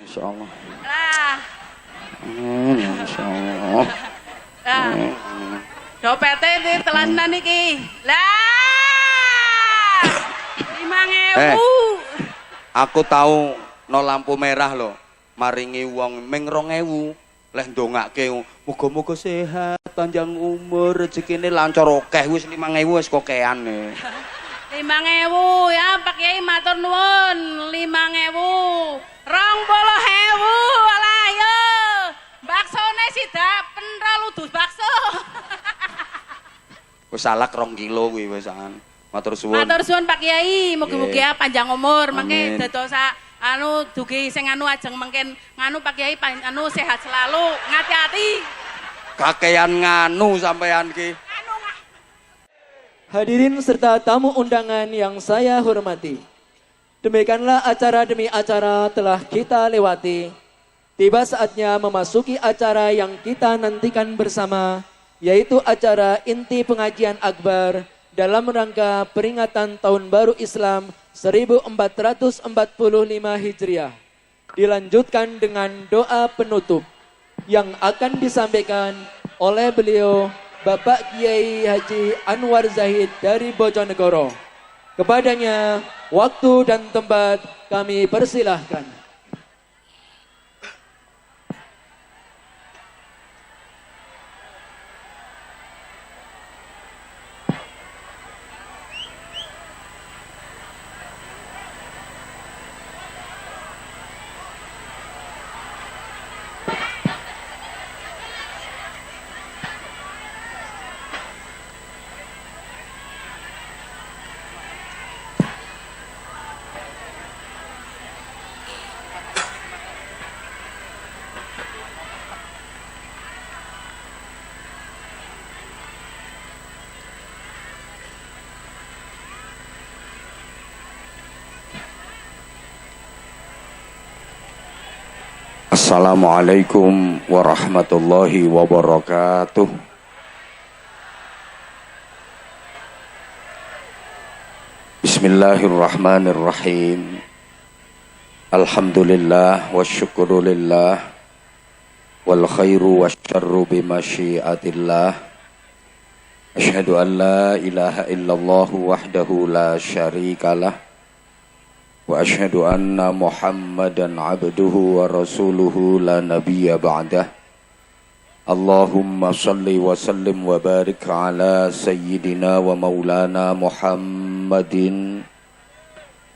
Insyaallah. Lah. Insyaallah. Lah. Dopete iki telanan iki. Lah. 5.000. Aku tahu no lampu merah lho. Maringi wong ming 2.000. Leh ndongake muga-muga sehat, panjang umur, rezekine lancar akeh wis 5.000 wis kokean. 5.000 ya Pak Kiai matur nuwun. 5.000. 20.000 alah yo. Baksone sidak penra ludus bakso. Wis salak 2 kilo kuwi wisan. Matur suwun. Matur suwun Pak Kiai, mugi-mugi panjang umur, mangke Amin. dadosa dugi sing ajeng mungkin Pak Kiai sehat selalu, ngati-ati. Kakean nganu sampean ki. Hadirin serta tamu undangan yang saya hormati. Demikianlah acara demi acara telah kita lewati. Tiba saatnya memasuki acara yang kita nantikan bersama, yaitu acara inti pengajian akbar dalam rangka peringatan Tahun Baru Islam 1445 Hijriah. Dilanjutkan dengan doa penutup yang akan disampaikan oleh beliau Bapak Kiai Haji Anwar Zahid dari Bojonegoro. Kepadanya waktu dan tempat kami persilahkan. Assalamualaikum warahmatullahi wabarakatuh. Bismillahirrahmanirrahim. Alhamdulillah wasyukurulillah wal khairu wasyarru bimasyiatillah. Asyhadu an la ilaha illallah wahdahu la syarikalah. Wa asyhadu anna Muhammadan abduhu wa rasuluhu la nabiyya ba'dah. Allahumma salli wa sallim wa barik ala sayyidina wa maulana Muhammadin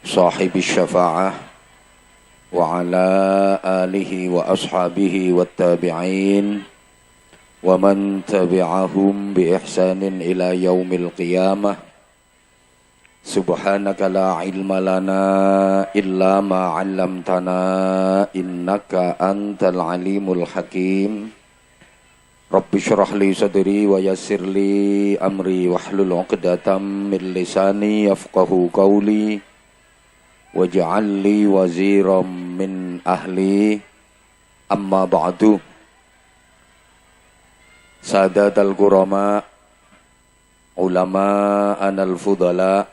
sahibi syafa'ah wa ala alihi wa ashabihi wa tabi'in wa man tabi'ahum bi ihsanin ila yaumil qiyamah. Subhanaka la ilma lana illa ma 'allamtana innaka antal alimul hakim. Rabbi shrah li sadri wa yassir li amri wahlul 'uqdatam min lisani yafqahu qawli waj'al li waziran min ahli. Amma ba'du. Sadatal qurama, ulama anal fudala,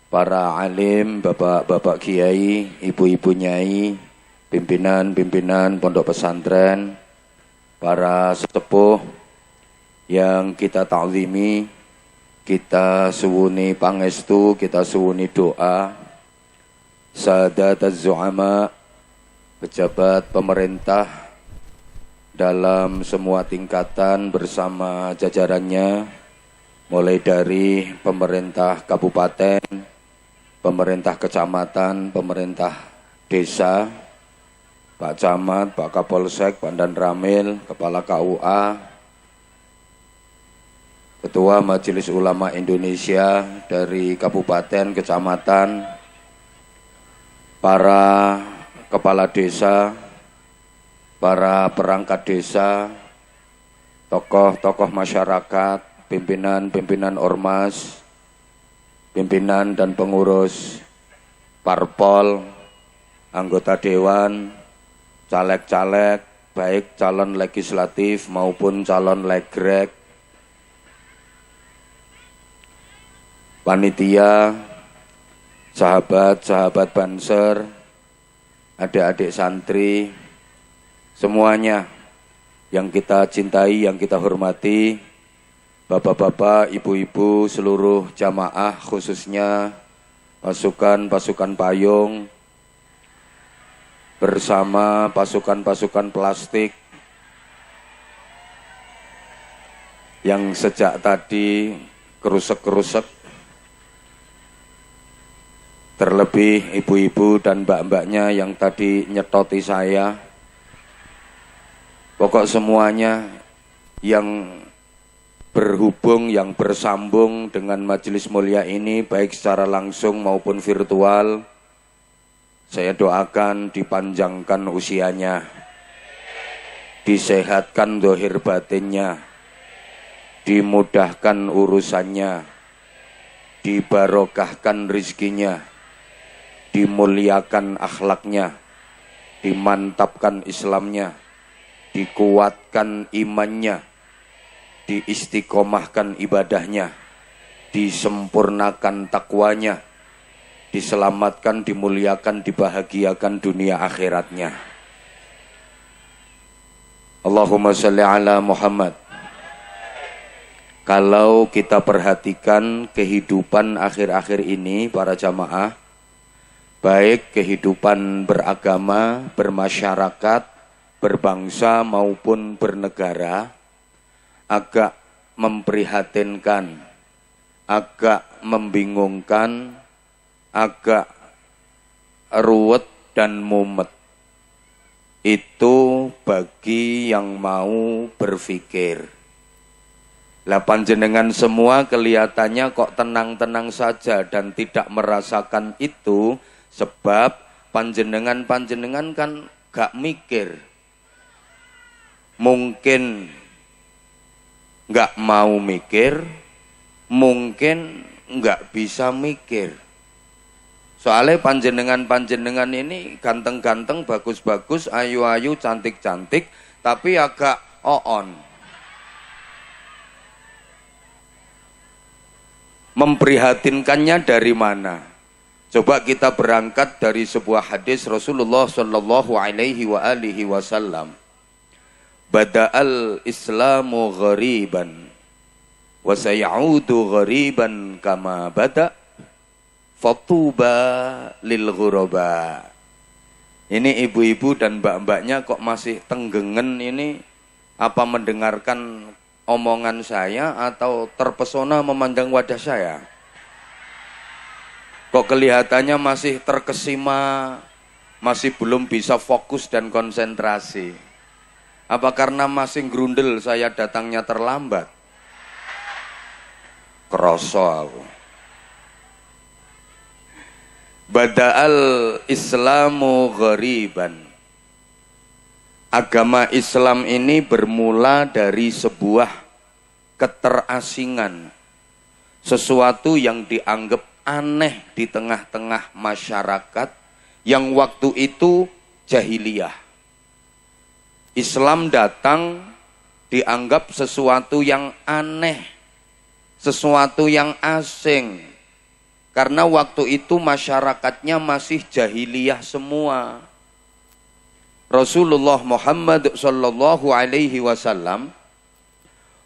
para alim, bapak-bapak kiai, ibu-ibu nyai, pimpinan-pimpinan pondok pesantren, para sesepuh yang kita ta'zimi, kita suwuni pangestu, kita suwuni doa, sadataz zu'ama, pejabat pemerintah dalam semua tingkatan bersama jajarannya, mulai dari pemerintah kabupaten, pemerintah kecamatan, pemerintah desa, Pak Camat, Pak Kapolsek, Pak Dan Ramil, Kepala KUA, Ketua Majelis Ulama Indonesia dari kabupaten, kecamatan, para kepala desa, para perangkat desa, tokoh-tokoh masyarakat, pimpinan-pimpinan ormas, pimpinan dan pengurus parpol, anggota dewan, caleg-caleg, baik calon legislatif maupun calon legrek, panitia, sahabat-sahabat Banser, adik-adik santri, semuanya yang kita cintai, yang kita hormati, bapak-bapak, ibu-ibu, seluruh jamaah, khususnya pasukan payung, bersama pasukan plastik yang sejak tadi kerusek-kerusek, terlebih ibu-ibu dan mbak-mbaknya yang tadi nyetoti saya. Pokok semuanya yang berhubung, yang bersambung dengan majelis mulia ini, baik secara langsung maupun virtual, saya doakan dipanjangkan usianya, disehatkan zahir batinnya, dimudahkan urusannya, dibarokahkan rizkinya, dimuliakan akhlaknya, dimantapkan Islamnya, dikuatkan imannya, diistiqomahkan ibadahnya, disempurnakan takwanya, diselamatkan, dimuliakan, dibahagiakan dunia akhiratnya. Allahumma sholli ala Muhammad. Kalau kita perhatikan kehidupan akhir-akhir ini para jamaah, baik kehidupan beragama, bermasyarakat, berbangsa maupun bernegara, agak memprihatinkan, agak membingungkan, agak ruwet dan mumet. Itu bagi yang mau berpikir. Lah panjenengan semua kelihatannya kok tenang-tenang saja dan tidak merasakan itu, sebab panjenengan kan gak mikir. Mungkin gak mau mikir, mungkin gak bisa mikir. Soalnya panjenengan ini ganteng-ganteng, bagus-bagus, ayu-ayu, cantik-cantik, tapi agak on. Memprihatinkannya dari mana? Coba kita berangkat dari sebuah hadis Rasulullah sallallahu alaihi wasallam. Bada'al Islamu ghariban wa sayaudu ghariban kama bada' fatuba lil ghuraba. Ini ibu-ibu dan mbak-mbaknya kok masih tenggengen ini, apa mendengarkan omongan saya atau terpesona memandang wajah saya? Kok kelihatannya masih terkesima, masih belum bisa fokus dan konsentrasi? Apa karena masih grundel saya datangnya terlambat? Kroso aku. Bada'al Islamu ghariban. Agama Islam ini bermula dari sebuah keterasingan, sesuatu yang dianggap aneh di tengah-tengah masyarakat yang waktu itu jahiliyah. Islam datang dianggap sesuatu yang aneh, sesuatu yang asing, karena waktu itu masyarakatnya masih jahiliyah semua. Rasulullah Muhammad sallallahu alaihi wasallam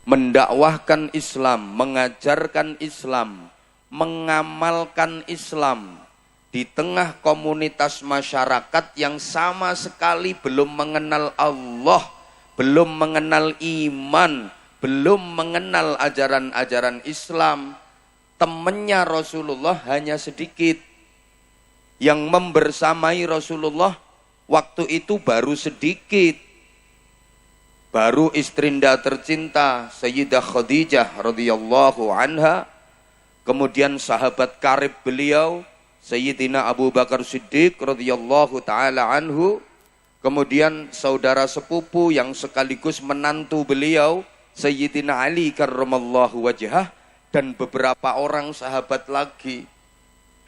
mendakwahkan Islam, mengajarkan Islam, mengamalkan Islam di tengah komunitas masyarakat yang sama sekali belum mengenal Allah, belum mengenal iman, belum mengenal ajaran-ajaran Islam. Temannya Rasulullah hanya sedikit. Yang membersamai Rasulullah waktu itu baru sedikit. Baru istrinda tercinta Sayyidah Khadijah radhiyallahu anha, kemudian sahabat karib beliau Sayyidina Abu Bakar Siddiq radhiyallahu taala anhu, kemudian saudara sepupu yang sekaligus menantu beliau Sayyidina Ali karramallahu wajhah, dan beberapa orang sahabat lagi.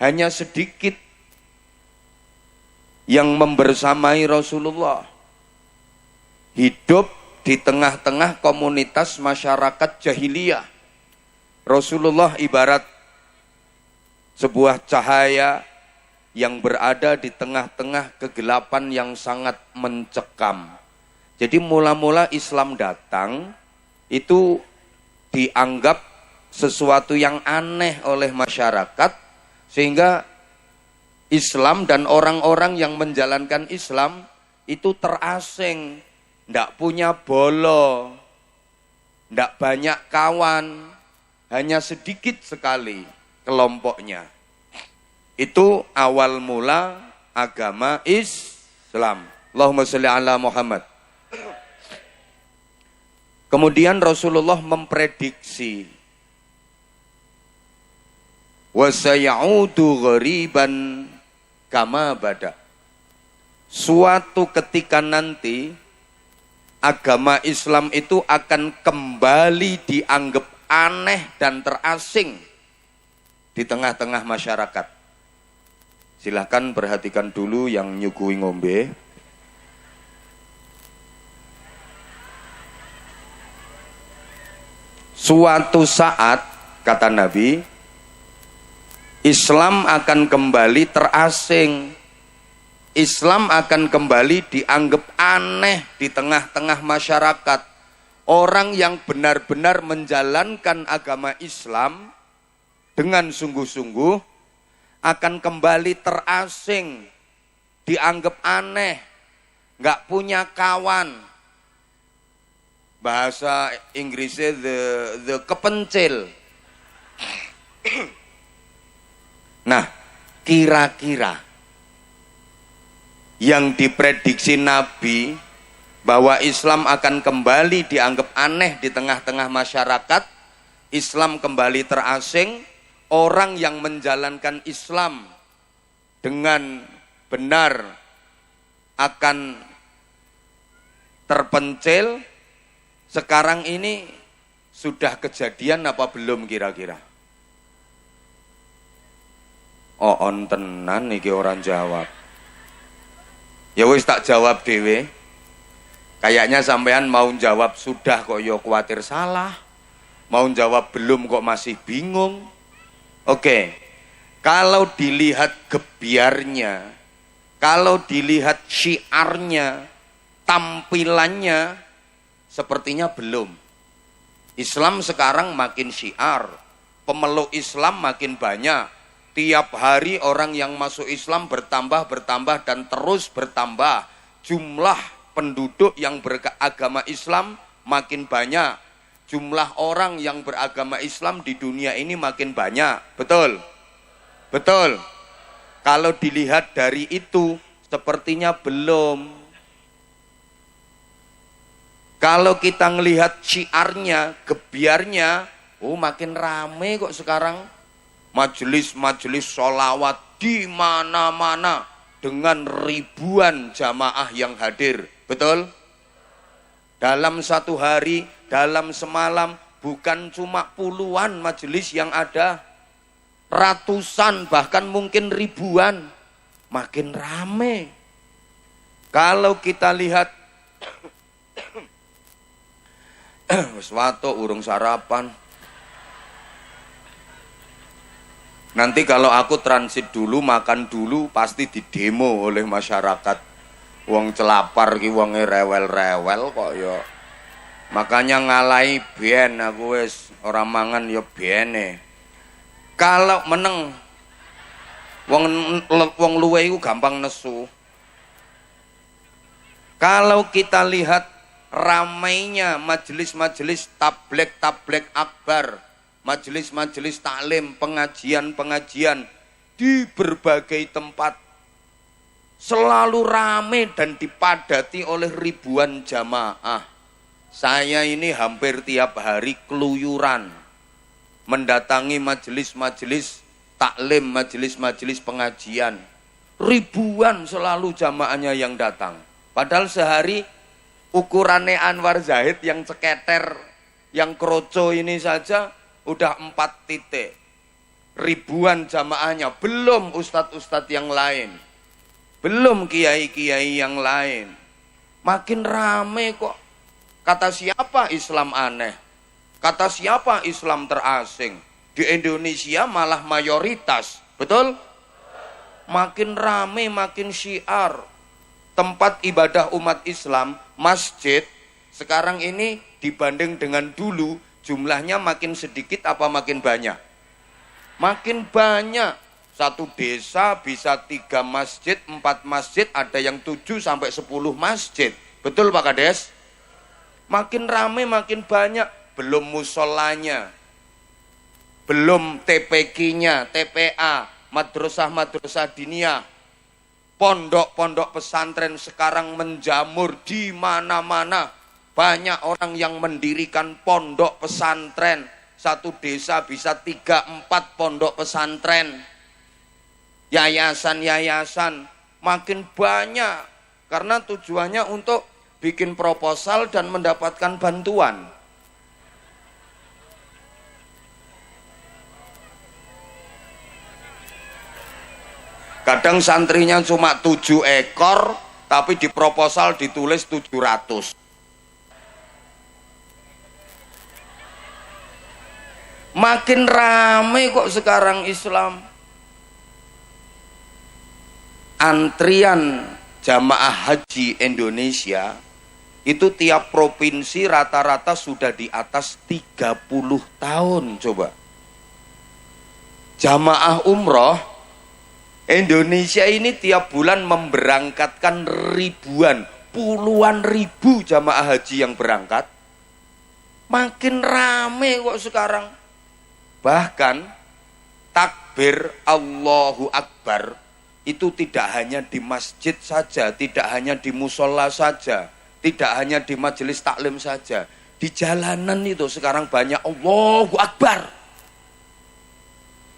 Hanya sedikit yang membersamai Rasulullah, hidup di tengah-tengah komunitas masyarakat jahiliyah. Rasulullah ibarat sebuah cahaya yang berada di tengah-tengah kegelapan yang sangat mencekam. Jadi mula-mula Islam datang itu dianggap sesuatu yang aneh oleh masyarakat, sehingga Islam dan orang-orang yang menjalankan Islam itu terasing, ndak punya bolo, ndak banyak kawan, hanya sedikit sekali kelompoknya. Itu awal mula agama Islam. Allahumma sholli ala Muhammad. Kemudian Rasulullah memprediksi wa sayaudu ghariban kama bada. Suatu ketika nanti agama Islam itu akan kembali dianggap aneh dan terasing di tengah-tengah masyarakat. Silahkan perhatikan dulu yang nyuguhi ngombe. Suatu saat, kata Nabi, Islam akan kembali terasing. Islam akan kembali dianggap aneh di tengah-tengah masyarakat. Orang yang benar-benar menjalankan agama Islam dengan sungguh-sungguh akan kembali terasing, dianggap aneh, nggak punya kawan. Bahasa Inggrisnya the kepencil. Nah, kira-kira yang diprediksi Nabi bahwa Islam akan kembali dianggap aneh di tengah-tengah masyarakat, Islam kembali terasing, orang yang menjalankan Islam dengan benar akan terpencil. Sekarang ini sudah kejadian apa belum kira-kira? Oh, tenan iki orang jawab. Ya wis tak jawab dewe. Kayaknya sampean mau jawab sudah kok yo khawatir salah. Mau jawab belum kok masih bingung. Oke, kalau dilihat gebiarnya, kalau dilihat syiarnya, tampilannya, sepertinya belum. Islam sekarang makin syiar, pemeluk Islam makin banyak. Tiap hari orang yang masuk Islam bertambah dan terus bertambah. Jumlah penduduk yang beragama Islam makin banyak. Jumlah orang yang beragama Islam di dunia ini makin banyak. Betul? Betul. Kalau dilihat dari itu, sepertinya belum. Kalau kita ngelihat syiarnya, gebiarnya, oh makin rame kok sekarang. Majelis-majelis sholawat di mana-mana dengan ribuan jamaah yang hadir. Betul? Dalam satu hari, dalam semalam, bukan cuma puluhan majelis yang ada, ratusan bahkan mungkin ribuan, makin rame. Kalau kita lihat wis watuk urung sarapan. Nanti kalau aku transit dulu, makan dulu, pasti didemo oleh masyarakat. Wong celapar ki wonge rewel-rewel kok ya. Makanya ngalahi ben aku wis ora mangan ya bene. Kalau meneng wong luwe iku gampang nesu. Kalau kita lihat ramainya majelis-majelis tablek akbar, majelis-majelis taklim, pengajian di berbagai tempat, selalu ramai dan dipadati oleh ribuan jamaah. Saya ini hampir tiap hari keluyuran mendatangi majelis-majelis taklim, majelis-majelis pengajian. Ribuan selalu jamaahnya yang datang. Padahal sehari ukurannya Anwar Zahid yang ceketer, yang kroco ini saja udah 4 titik. Ribuan jamaahnya, belum ustadz-ustadz yang lain. Belum kiai-kiai yang lain. Makin rame kok. Kata siapa Islam aneh? Kata siapa Islam terasing? Di Indonesia malah mayoritas. Betul? makin rame, makin syiar. Tempat ibadah umat Islam, masjid, sekarang ini dibanding dengan dulu, jumlahnya makin sedikit apa makin banyak? Makin banyak. Satu desa bisa 3 masjid, 4 masjid, ada yang 7 sampai 10 masjid. Betul Pak Kades? Makin rame, makin banyak. Belum musolanya, belum TPQ-nya, TPA, madrasah-madrasah diniyah, pondok-pondok pesantren sekarang menjamur di mana-mana. Banyak orang yang mendirikan pondok pesantren. Satu desa bisa 3-4 pondok pesantren. Yayasan-yayasan makin banyak karena tujuannya untuk bikin proposal dan mendapatkan bantuan. Kadang santrinya cuma 7 ekor, tapi di proposal ditulis 700. Makin ramai kok sekarang Islam. Antrian jamaah haji Indonesia itu tiap provinsi rata-rata sudah di atas 30 tahun coba. Jamaah umroh Indonesia ini tiap bulan memberangkatkan ribuan, puluhan ribu jamaah haji yang berangkat. Makin rame kok sekarang. Bahkan takbir Allahu Akbar itu tidak hanya di masjid saja, tidak hanya di musola saja, tidak hanya di majelis taklim saja. Di jalanan itu sekarang banyak Allahu Akbar.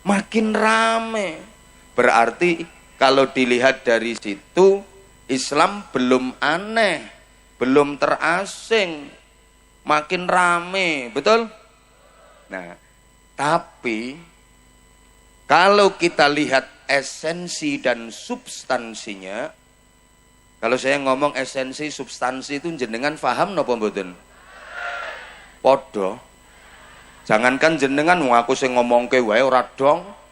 Makin rame. Berarti kalau dilihat dari situ, Islam belum aneh, belum terasing, makin rame, betul? Nah, tapi kalau kita lihat esensi dan substansinya, kalau saya ngomong esensi, substansi itu jenengan paham napa mboten? Podo. Jangankan jenengan, aku sing ngomongke wae ora dong.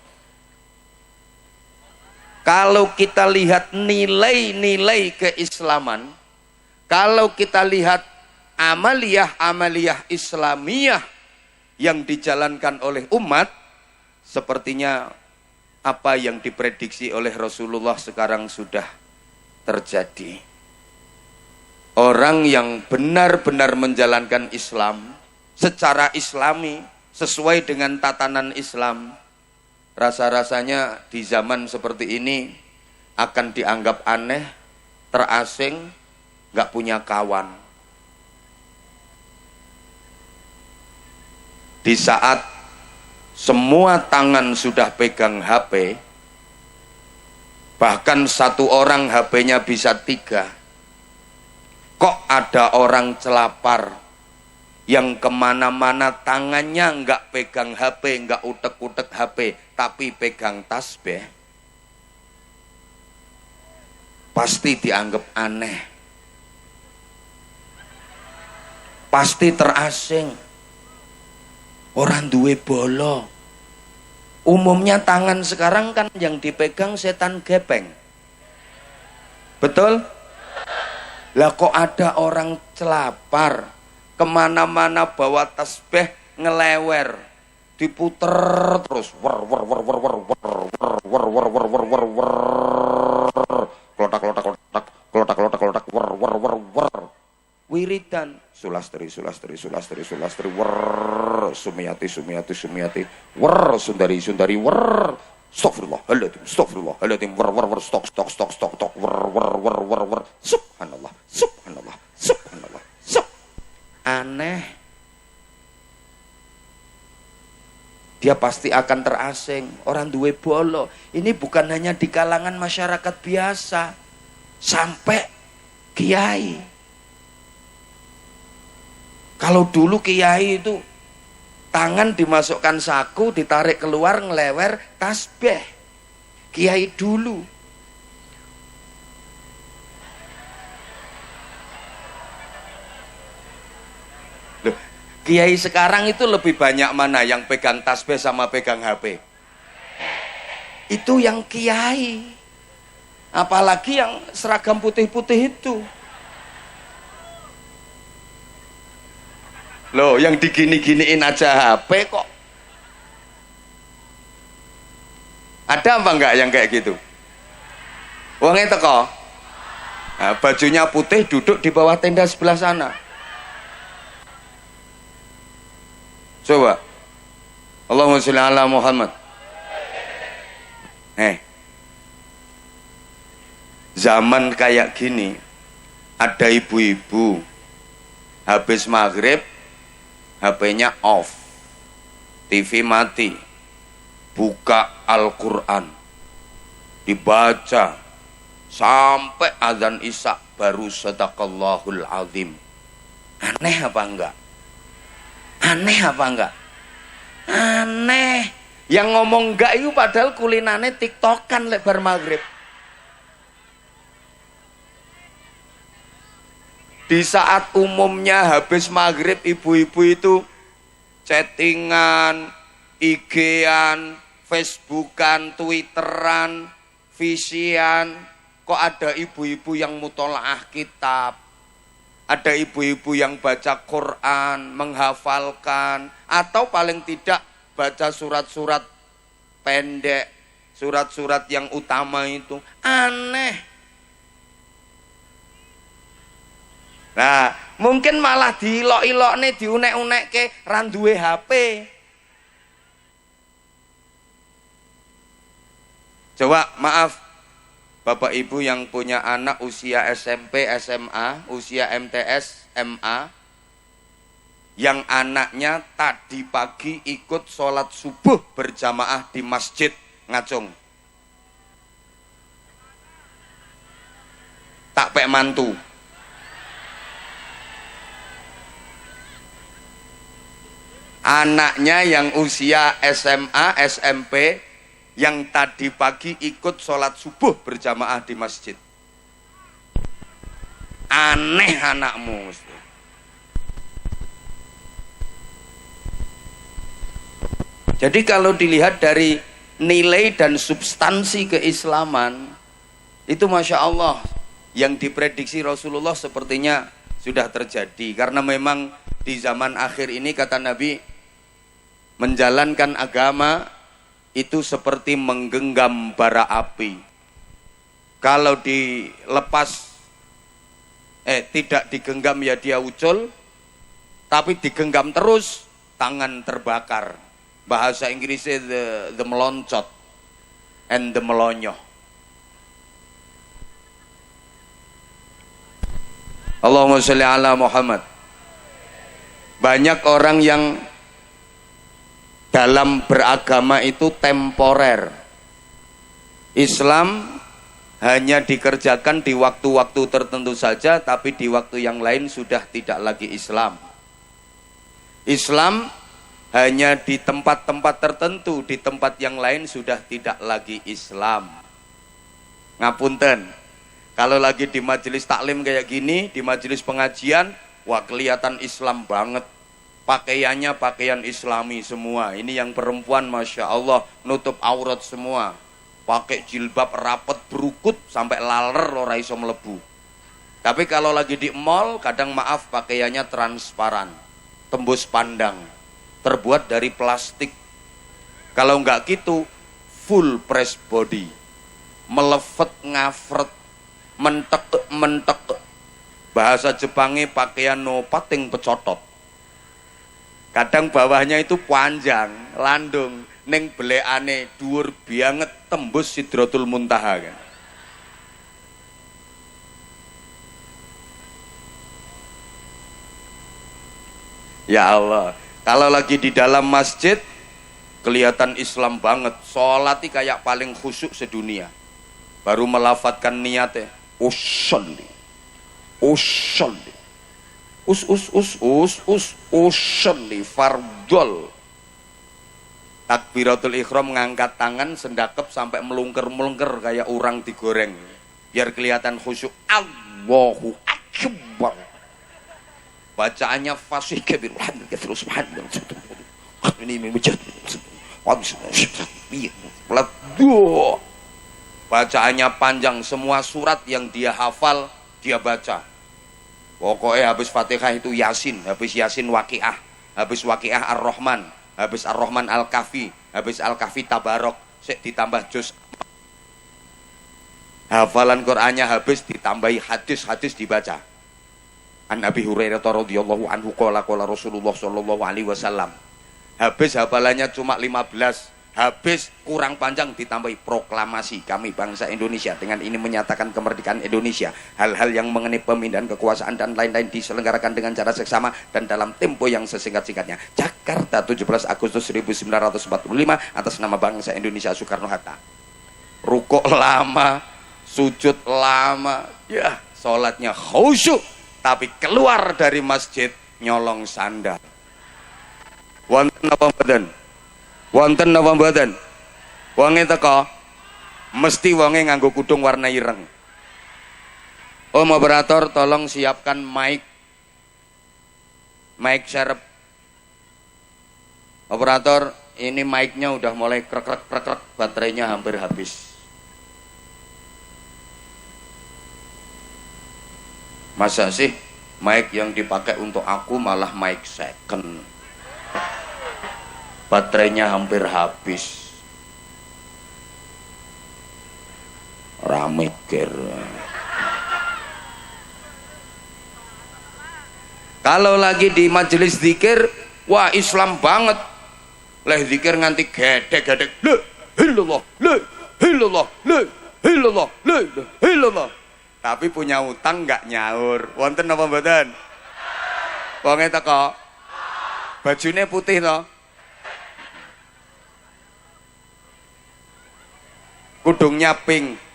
Kalau kita lihat nilai-nilai keislaman, kalau kita lihat amaliyah-amaliyah Islamiyah yang dijalankan oleh umat, sepertinya apa yang diprediksi oleh Rasulullah sekarang sudah terjadi. Orang yang benar-benar menjalankan Islam secara islami, sesuai dengan tatanan Islam, rasa-rasanya di zaman seperti ini akan dianggap aneh, terasing, gak punya kawan. Di saat semua tangan sudah pegang HP, bahkan satu orang HP-nya bisa 3, kok ada orang celapar yang kemana-mana tangannya nggak pegang HP, nggak utek-utek HP, tapi pegang tasbih, pasti dianggap aneh, pasti terasing. Orang duwe bolo. Umumnya tangan sekarang kan yang dipegang setan gepeng, betul? Lah kok ada orang celapar kemana-mana bawa tasbih ngelewer, diputer terus wer wer wer wer wer wer wer wer wer wer wer wer klotak klotak klotak klotak klotak klotak wer wer wer wer wiridan sulastri sulastri sulastri sulastri wer sumiati sumiati sumiati wer sundari sundari wer astagfirullahaladzim astagfirullahaladzim wer wer wer stok stok stok stok stok wer wer wer wer wer subhanallah subhanallah subhanallah sub. Aneh. Dia pasti akan terasing. Orang duwe bolo. Ini bukan hanya di kalangan masyarakat biasa, sampai kiai. Kalau dulu kiai itu tangan dimasukkan saku, ditarik keluar, ngelewer tasbih. Kiai dulu. Loh, kiai sekarang itu lebih banyak mana yang pegang tasbih sama pegang HP? Itu yang kiai. Apalagi yang seragam putih-putih itu. Loh, yang digini-giniin aja HP kok. Ada apa enggak yang kayak gitu? Wongnya teko. Nah, bajunya putih duduk di bawah tenda sebelah sana. Coba. Allahumma sholli ala Muhammad. Zaman kayak gini ada ibu-ibu habis maghrib HP-nya off, TV mati, buka Al-Quran, dibaca sampai azan isya baru sadaqallahul azim. Aneh apa enggak? Aneh apa enggak? Aneh. Yang ngomong enggak itu padahal kulinane tiktokan lebar maghrib. Di saat umumnya habis maghrib ibu-ibu itu chattingan, IG-an, Facebookan, Twitteran, visian. Kok ada ibu-ibu yang mutolaah kitab, ada ibu-ibu yang baca Quran, menghafalkan, atau paling tidak baca surat-surat pendek, surat-surat yang utama itu. Aneh. Nah, mungkin malah diilok-ilok nih, diunek-unek ke randuwe HP. Coba maaf, Bapak Ibu yang punya anak usia SMP, SMA, usia MTS, MA, yang anaknya tadi pagi ikut sholat subuh berjamaah di masjid Ngacung. Tak pek mantu. Anaknya yang usia SMA, SMP, yang tadi pagi ikut sholat subuh berjamaah di masjid. Aneh anakmu. Jadi kalau dilihat dari nilai dan substansi keislaman, itu Masya Allah, yang diprediksi Rasulullah sepertinya sudah terjadi. Karena memang di zaman akhir ini kata Nabi, menjalankan agama itu seperti menggenggam bara api. Kalau dilepas, tidak digenggam ya dia ucul, tapi digenggam terus tangan terbakar. Bahasa Inggrisnya the meloncat and the melonyoh. Allahumma sholli ala Muhammad. Banyak orang yang dalam beragama itu temporer. Islam hanya dikerjakan di waktu-waktu tertentu saja, tapi di waktu yang lain sudah tidak lagi Islam. Islam hanya di tempat-tempat tertentu, di tempat yang lain sudah tidak lagi Islam. Ngapunten, kalau lagi di majelis taklim kayak gini, di majelis pengajian, wah kelihatan Islam banget. Pakaiannya pakaian Islami semua. Ini yang perempuan Masya Allah nutup aurat semua. Pakai jilbab rapet berukut sampai laler ora iso mlebu. Tapi kalau lagi di mall, kadang maaf pakaiannya transparan, tembus pandang, terbuat dari plastik. Kalau enggak gitu, full press body, melefet ngafret, mentek. Bahasa Jepangnya pakaian no pating pecotot. Kadang bawahnya itu panjang, landung, neng belekane dhuwur banget tembus Sidratul Muntaha kan. Ya Allah, kalau lagi di dalam masjid kelihatan Islam banget, sholati kayak paling khusyuk sedunia. Baru melafatkan niatnya, usolli, usolli fardol. Takbiratul Ihram ngangkat tangan sendakep sampai melungker-melungker kayak orang digoreng biar kelihatan khusyuk. Allahu Akbar. Bacaannya fasih kabir. Ini bacaannya panjang, semua surat yang dia hafal dia baca. Pokoknya habis Fatihah itu Yasin, habis Yasin Waqiah, habis Waqiah Ar-Rahman, habis Ar-Rahman Al-Kahfi, habis Al-Kahfi Tabarok, ditambah juz. Hafalan Qur'annya habis, ditambahi hadis-hadis dibaca. An Abi Hurairah radhiyallahu anhu qala Rasulullah sallallahu alaihi wasallam. Habis hafalannya cuma 15, habis kurang panjang ditambahi proklamasi kami bangsa Indonesia dengan ini menyatakan kemerdekaan Indonesia. Hal-hal yang mengenai pemindahan kekuasaan dan lain-lain diselenggarakan dengan cara seksama dan dalam tempo yang sesingkat-singkatnya. Jakarta 17 Agustus 1945 atas nama bangsa Indonesia Soekarno-Hatta. Rukuk lama, sujud lama, ya sholatnya khusyuk, tapi keluar dari masjid nyolong sandal. Wonten apa mboten? Wonten apa mboten? Wonge teko mesti wonge nganggo kudung warna ireng. Om operator tolong siapkan mic serep. Operator, ini mic-nya udah mulai krek-krek, baterainya hampir habis. Masa sih mic yang dipakai untuk aku malah mic second, baterainya hampir habis. Ramikir. Kalau lagi di majelis zikir, wah Islam banget. Leh zikir nganti gedek-gedek. La illallah, la illallah, la illallah, la illallah. Tapi punya utang nggak nyaur. Wonten apa mboten? Wonge teko. Bajune putih to. Kudungnya pink.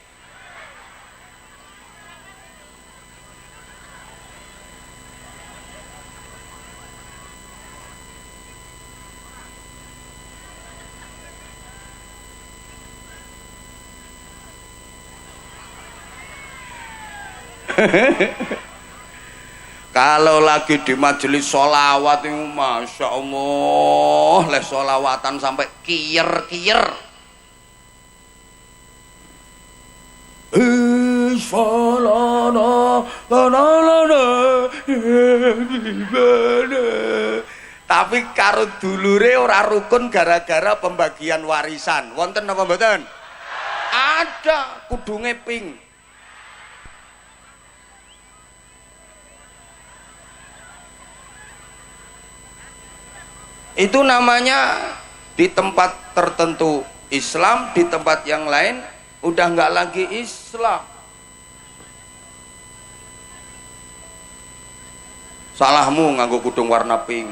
Kalau lagi di majelis sholawat itu Masya Allah, les sholawatan sampai kiyer-kiyer. Tapi karo dulure ora rukun gara-gara pembagian warisan. Wonten apa mboten? Ada kudunge pink. Itu namanya di tempat tertentu Islam, di tempat yang lain udah nggak lagi Islam. Salahmu nganggo kudung warna pink.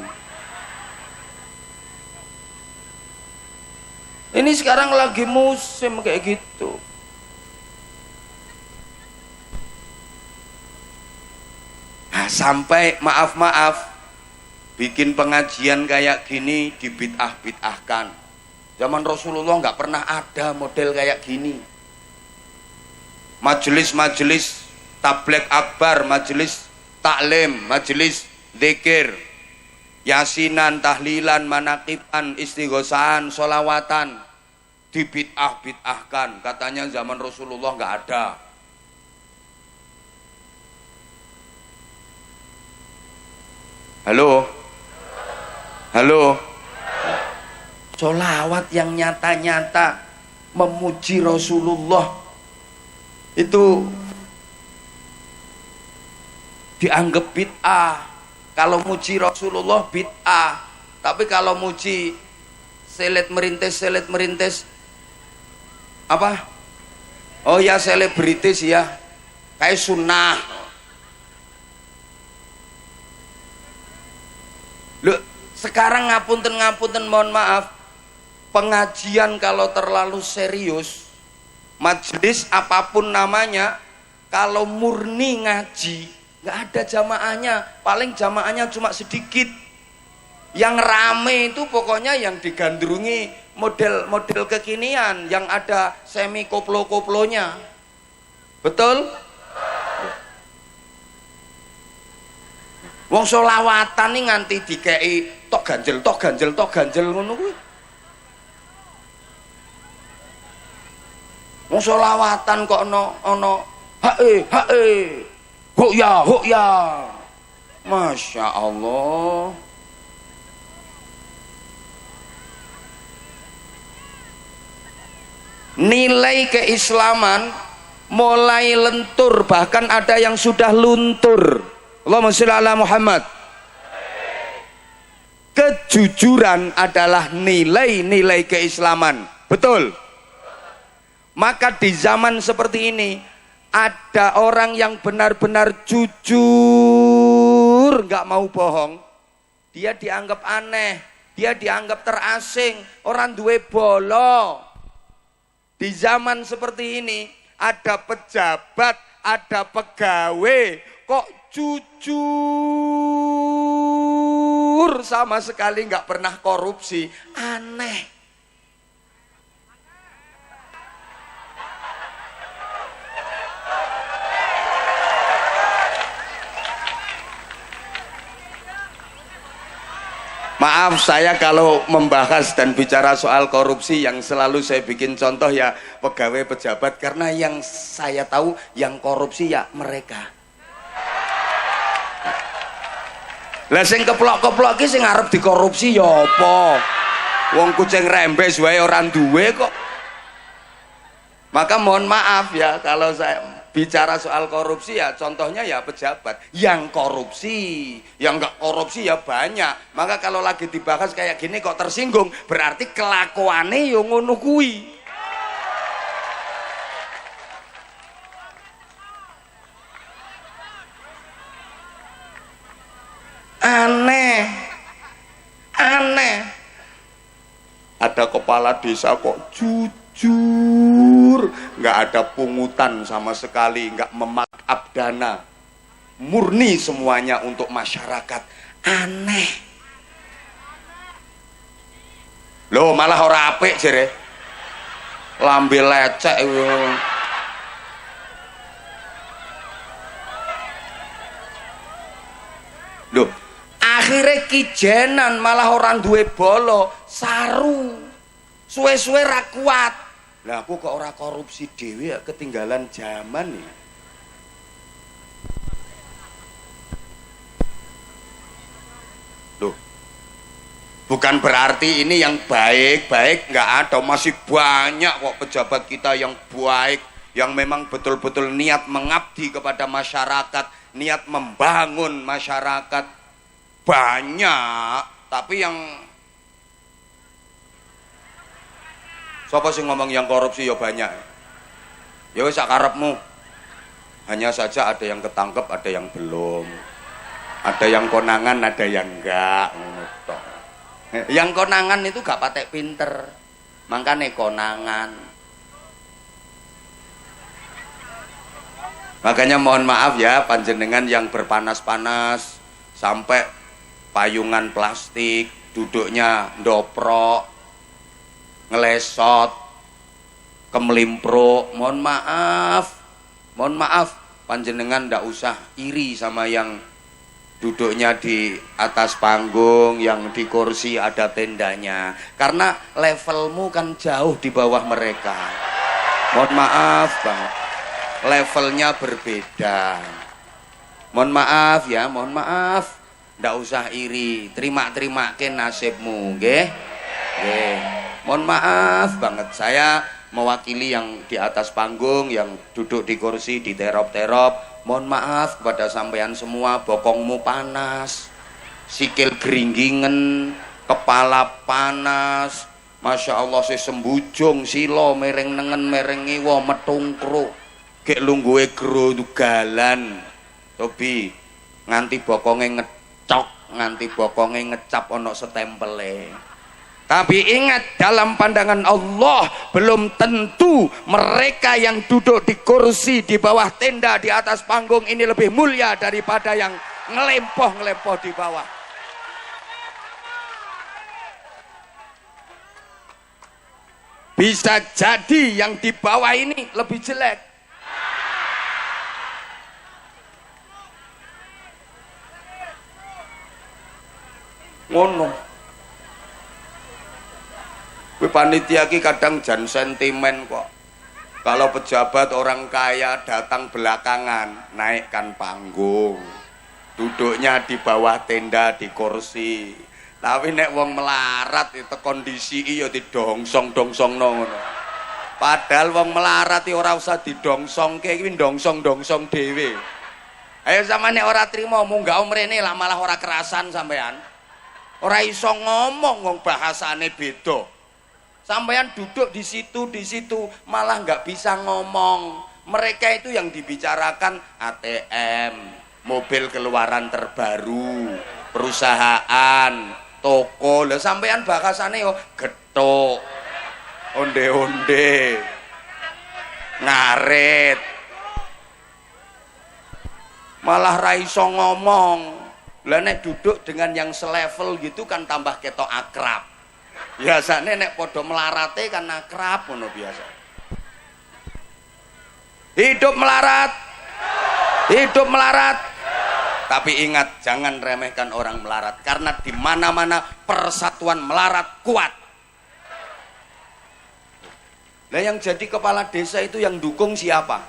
Ini sekarang lagi musim kayak gitu. Nah, sampai maaf bikin pengajian kayak gini dibid'ah-bid'ahkan. Zaman Rasulullah nggak pernah ada model kayak gini. Majelis-majelis tabligh akbar, majelis taklim, majelis zikir, yasinan, tahlilan, manaqiban, istighosahan, sholawatan dibid'ah-bid'ahkan. Katanya zaman Rasulullah nggak ada. Halo? Halo? Sholawat yang nyata-nyata memuji Rasulullah itu dianggap bid'ah. Kalau muji Rasulullah bid'ah, tapi kalau muji selet merintis apa? Oh ya selebritis ya, kayak sunnah. Loh, sekarang ngapunten mohon maaf, pengajian kalau terlalu serius, majelis apapun namanya, kalau murni ngaji nggak ada jamaahnya, paling jamaahnya cuma sedikit. Yang rame itu pokoknya yang digandrungi model-model kekinian, yang ada semi koplo-koplonya. Betul? Wong sholawatan nih nganti dikei tok ganjel ngono kuwi. Wong selawatan kok ono hae. Hukya. Masya Allah. Nilai keislaman mulai lentur, bahkan ada yang sudah luntur. Allahumma sholli ala Muhammad. Kejujuran adalah nilai-nilai keislaman. Betul? Maka di zaman seperti ini ada orang yang benar-benar jujur, nggak mau bohong. Dia dianggap aneh, dia dianggap terasing, orang duwe bolo. Di zaman seperti ini ada pejabat, ada pegawai kok jujur sama sekali nggak pernah korupsi, aneh. Maaf, saya kalau membahas dan bicara soal korupsi yang selalu saya bikin contoh ya pegawai pejabat, karena yang saya tahu yang korupsi ya mereka. Lah sing keplok-keplok ki sing arep dikorupsi ya apa? Wong kucing rembes wae ora duwe kok. Maka mohon maaf ya kalau saya bicara soal korupsi ya contohnya ya pejabat yang korupsi, yang enggak korupsi ya banyak. Maka kalau lagi dibahas kayak gini kok tersinggung, berarti kelakuane yo ngono kuwi. Aneh. Ada kepala desa kok jujur, nggak ada pungutan sama sekali, nggak memakap dana, murni semuanya untuk masyarakat. Aneh. Loh malah ora apik jere, lambe lecek. Loh akhirnya kijenan, malah orang duwe bolo saru, suwe-suwe ra kuat. Lah aku kok ora korupsi dhewe ya, ketinggalan zaman ya. Loh bukan berarti ini yang baik-baik nggak ada, masih banyak kok pejabat kita yang baik, yang memang betul-betul niat mengabdi kepada masyarakat, niat membangun masyarakat. Banyak, tapi yang siapa sih ngomong yang korupsi ya banyak. Ya wis sakarepmu. Hanya saja ada yang ketangkep, ada yang belum. Ada yang konangan, ada yang enggak. Yang konangan itu gak patek pinter. Makanya konangan. Makanya mohon maaf ya panjenengan yang berpanas-panas sampai payungan plastik, duduknya ndoprok, ngelesot, kemelimpro. Mohon maaf, panjenengan ndak usah iri sama yang duduknya di atas panggung, yang di kursi ada tendanya, karena levelmu kan jauh di bawah mereka. Mohon maaf banget, levelnya berbeda. Mohon maaf ya, mohon maaf. Ndak usah iri, terima ke nasibmu, nggih. Nggih. Mohon maaf banget, saya mewakili yang di atas panggung, yang duduk di kursi, di terop-terop. Mohon maaf kepada sampean semua, bokongmu panas, sikil geringgingen, kepala panas. Masya Allah si sembujung, silo, mereng nengen, mereng ngiwo, metungkru, gek lungguhe gro galan. Tobi nganti bokonge cok, nganti bokonge ngecap ono setempele. Tapi ingat, dalam pandangan Allah belum tentu mereka yang duduk di kursi di bawah tenda di atas panggung ini lebih mulia daripada yang ngelempoh di bawah. Bisa jadi yang di bawah ini lebih jelek. Ngono. Kuwi panitia ki kadang jan sentimen kok. Kalau pejabat orang kaya datang belakangan, naikkan panggung. Duduknya di bawah tenda di kursi. Tapi nek wong melarat itu kondisi iya didongsong-dongsongno ngono. Padahal wong melarat iki ora usah didongsongke, iki dongsong-dongsong dhewe. Ayo sampeyan nek ora trima munggah mrene lah malah ora kerasan sampean. Ora iso ngomong wong bahasane beda. Sampean duduk di situ malah nggak bisa ngomong. Mereka itu yang dibicarakan ATM, mobil keluaran terbaru, perusahaan, toko. Lah sampean bahasane yo gethuk, onde-onde, ngarit. Malah ra iso ngomong. Lah nek duduk dengan yang selevel gitu kan tambah ketok akrab. Biasanya nek podo melarate kan akrab ngono biasa. Hidup melarat. Hidup melarat. Tapi ingat jangan remehkan orang melarat karena di mana-mana persatuan melarat kuat. Lah yang jadi kepala desa itu yang dukung siapa?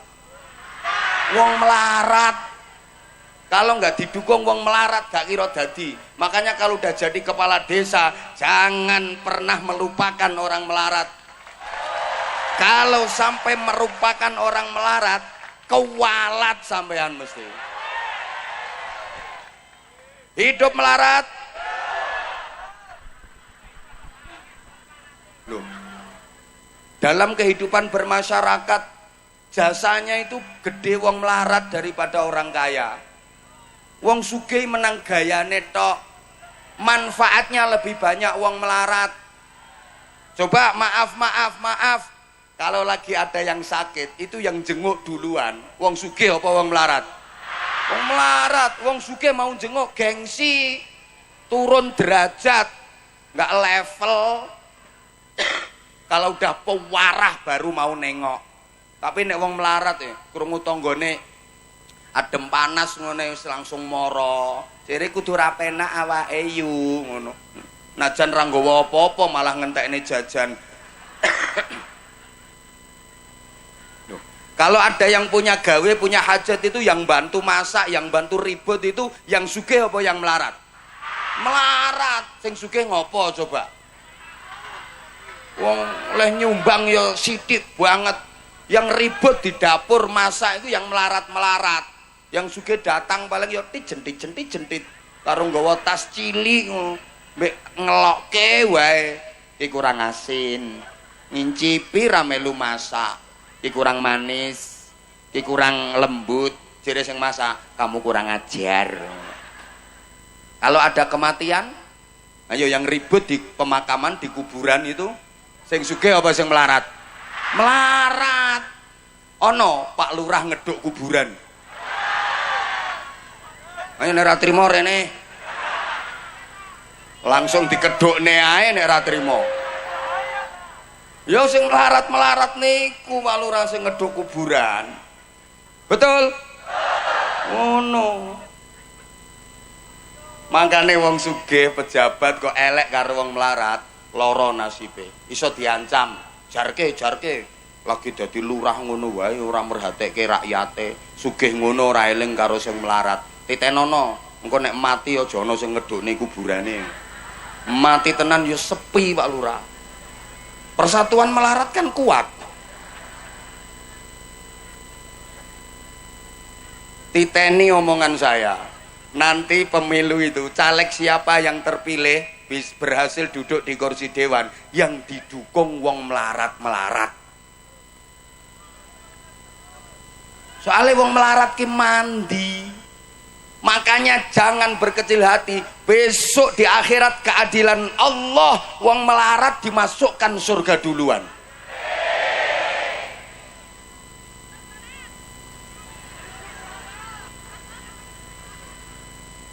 Wong melarat. Kalau nggak didukung wong melarat gak kira dadi. Makanya kalau udah jadi kepala desa jangan pernah melupakan orang melarat. Kalau sampai merupakan orang melarat kewalat sampean mesti. Hidup melarat. Loh. Dalam kehidupan bermasyarakat jasanya itu gede wong melarat daripada orang kaya. Wong sugih menang gayane tok. Manfaatnya lebih banyak wong melarat. Coba maaf. Kalau lagi ada yang sakit, itu yang jenguk duluan. Wong sugih apa wong melarat? Wong melarat. Wong sugih mau jenguk gengsi, turun derajat, nggak level. Kalau udah pewarah baru mau nengok. Tapi nek wong melarat ya, krungu tanggane adem panas ngono wis langsung mara. Jere kudu ra penak awake yu ngono. Najan ra nggawa apa-apa malah ngentekne jajan. Loh, kalau ada yang punya gawe, punya hajat itu yang bantu masak, yang bantu ribut itu yang sugih apa yang melarat? Melarat. Sing sugih ngopo coba? Wong oleh nyumbang ya sithik banget. Yang ribut di dapur masak itu yang melarat-melarat. Yang sugih datang paling ya jentit karo nggawa tas cilik mbek ngelokke wae iki kurang asin, ngincipi ra melu masak, iki kurang manis, iki kurang lembut, jere sing masak kamu kurang ajar. Kalau ada kematian, ayo yang ribut di pemakaman di kuburan itu sing sugih apa sing melarat? Melarat. Ono Pak Lurah ngeduk kuburan. Ayo nek ra trimo rene. Langsung dikedukne ae nek ra trimo. Ya sing melarat-melarat niku Pak Lurah sing ngeduk kuburan. Betul? Ngono. Mangkane wong sugih pejabat kok elek karo wong melarat, lara nasibe. Iso diancam, jarke. Lagi dadi lurah ngono wae ora merhatekake rakyate. Sugih ngono ora eling karo sing melarat. Titenono, engko nek mati aja ana sing ngedukne kuburane. Mati tenan ya sepi Pak Lurah. Persatuan melarat kan kuat. Titeni omongan saya. Nanti pemilu itu caleg siapa yang terpilih berhasil duduk di kursi dewan yang didukung wong melarat-melarat. Soalnya wong melarat ki mandi. Makanya jangan berkecil hati. Besok di akhirat keadilan Allah, wong melarat dimasukkan surga duluan.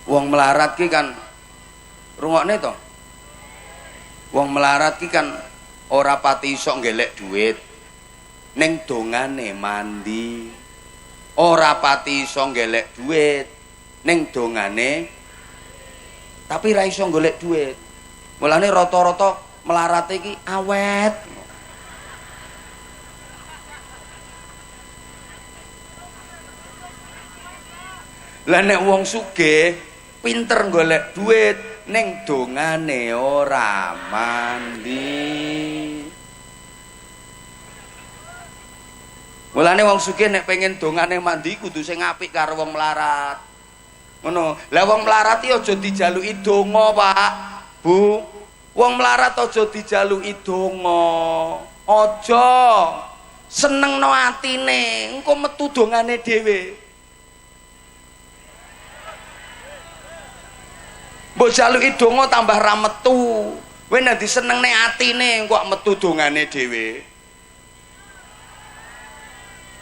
Wong melarat ki kan rungokne to. Wong melarat ki kan ora pati iso ngelek duit. Ning dongane mandi. Ora pati iso ngelek duit. Ning dongane tapi ra iso golek duit. Mulane rata-rata melarate iki awet. Lah nek wong sugih pinter golek duit ning dongane ora mandi. Mulane wong sugih nek pengen dongane mandi kudu sing apik karo wong melarat. Ngono. Lah wong melarat iki aja dijaluki donga, Pak. Bu. Wong melarat aja dijaluki donga. Aja. Senengno atine, engko metu dongane dhewe. Mbok jaluki donga tambah ra metu. Kowe nek disenengne atine kok metu dongane dhewe.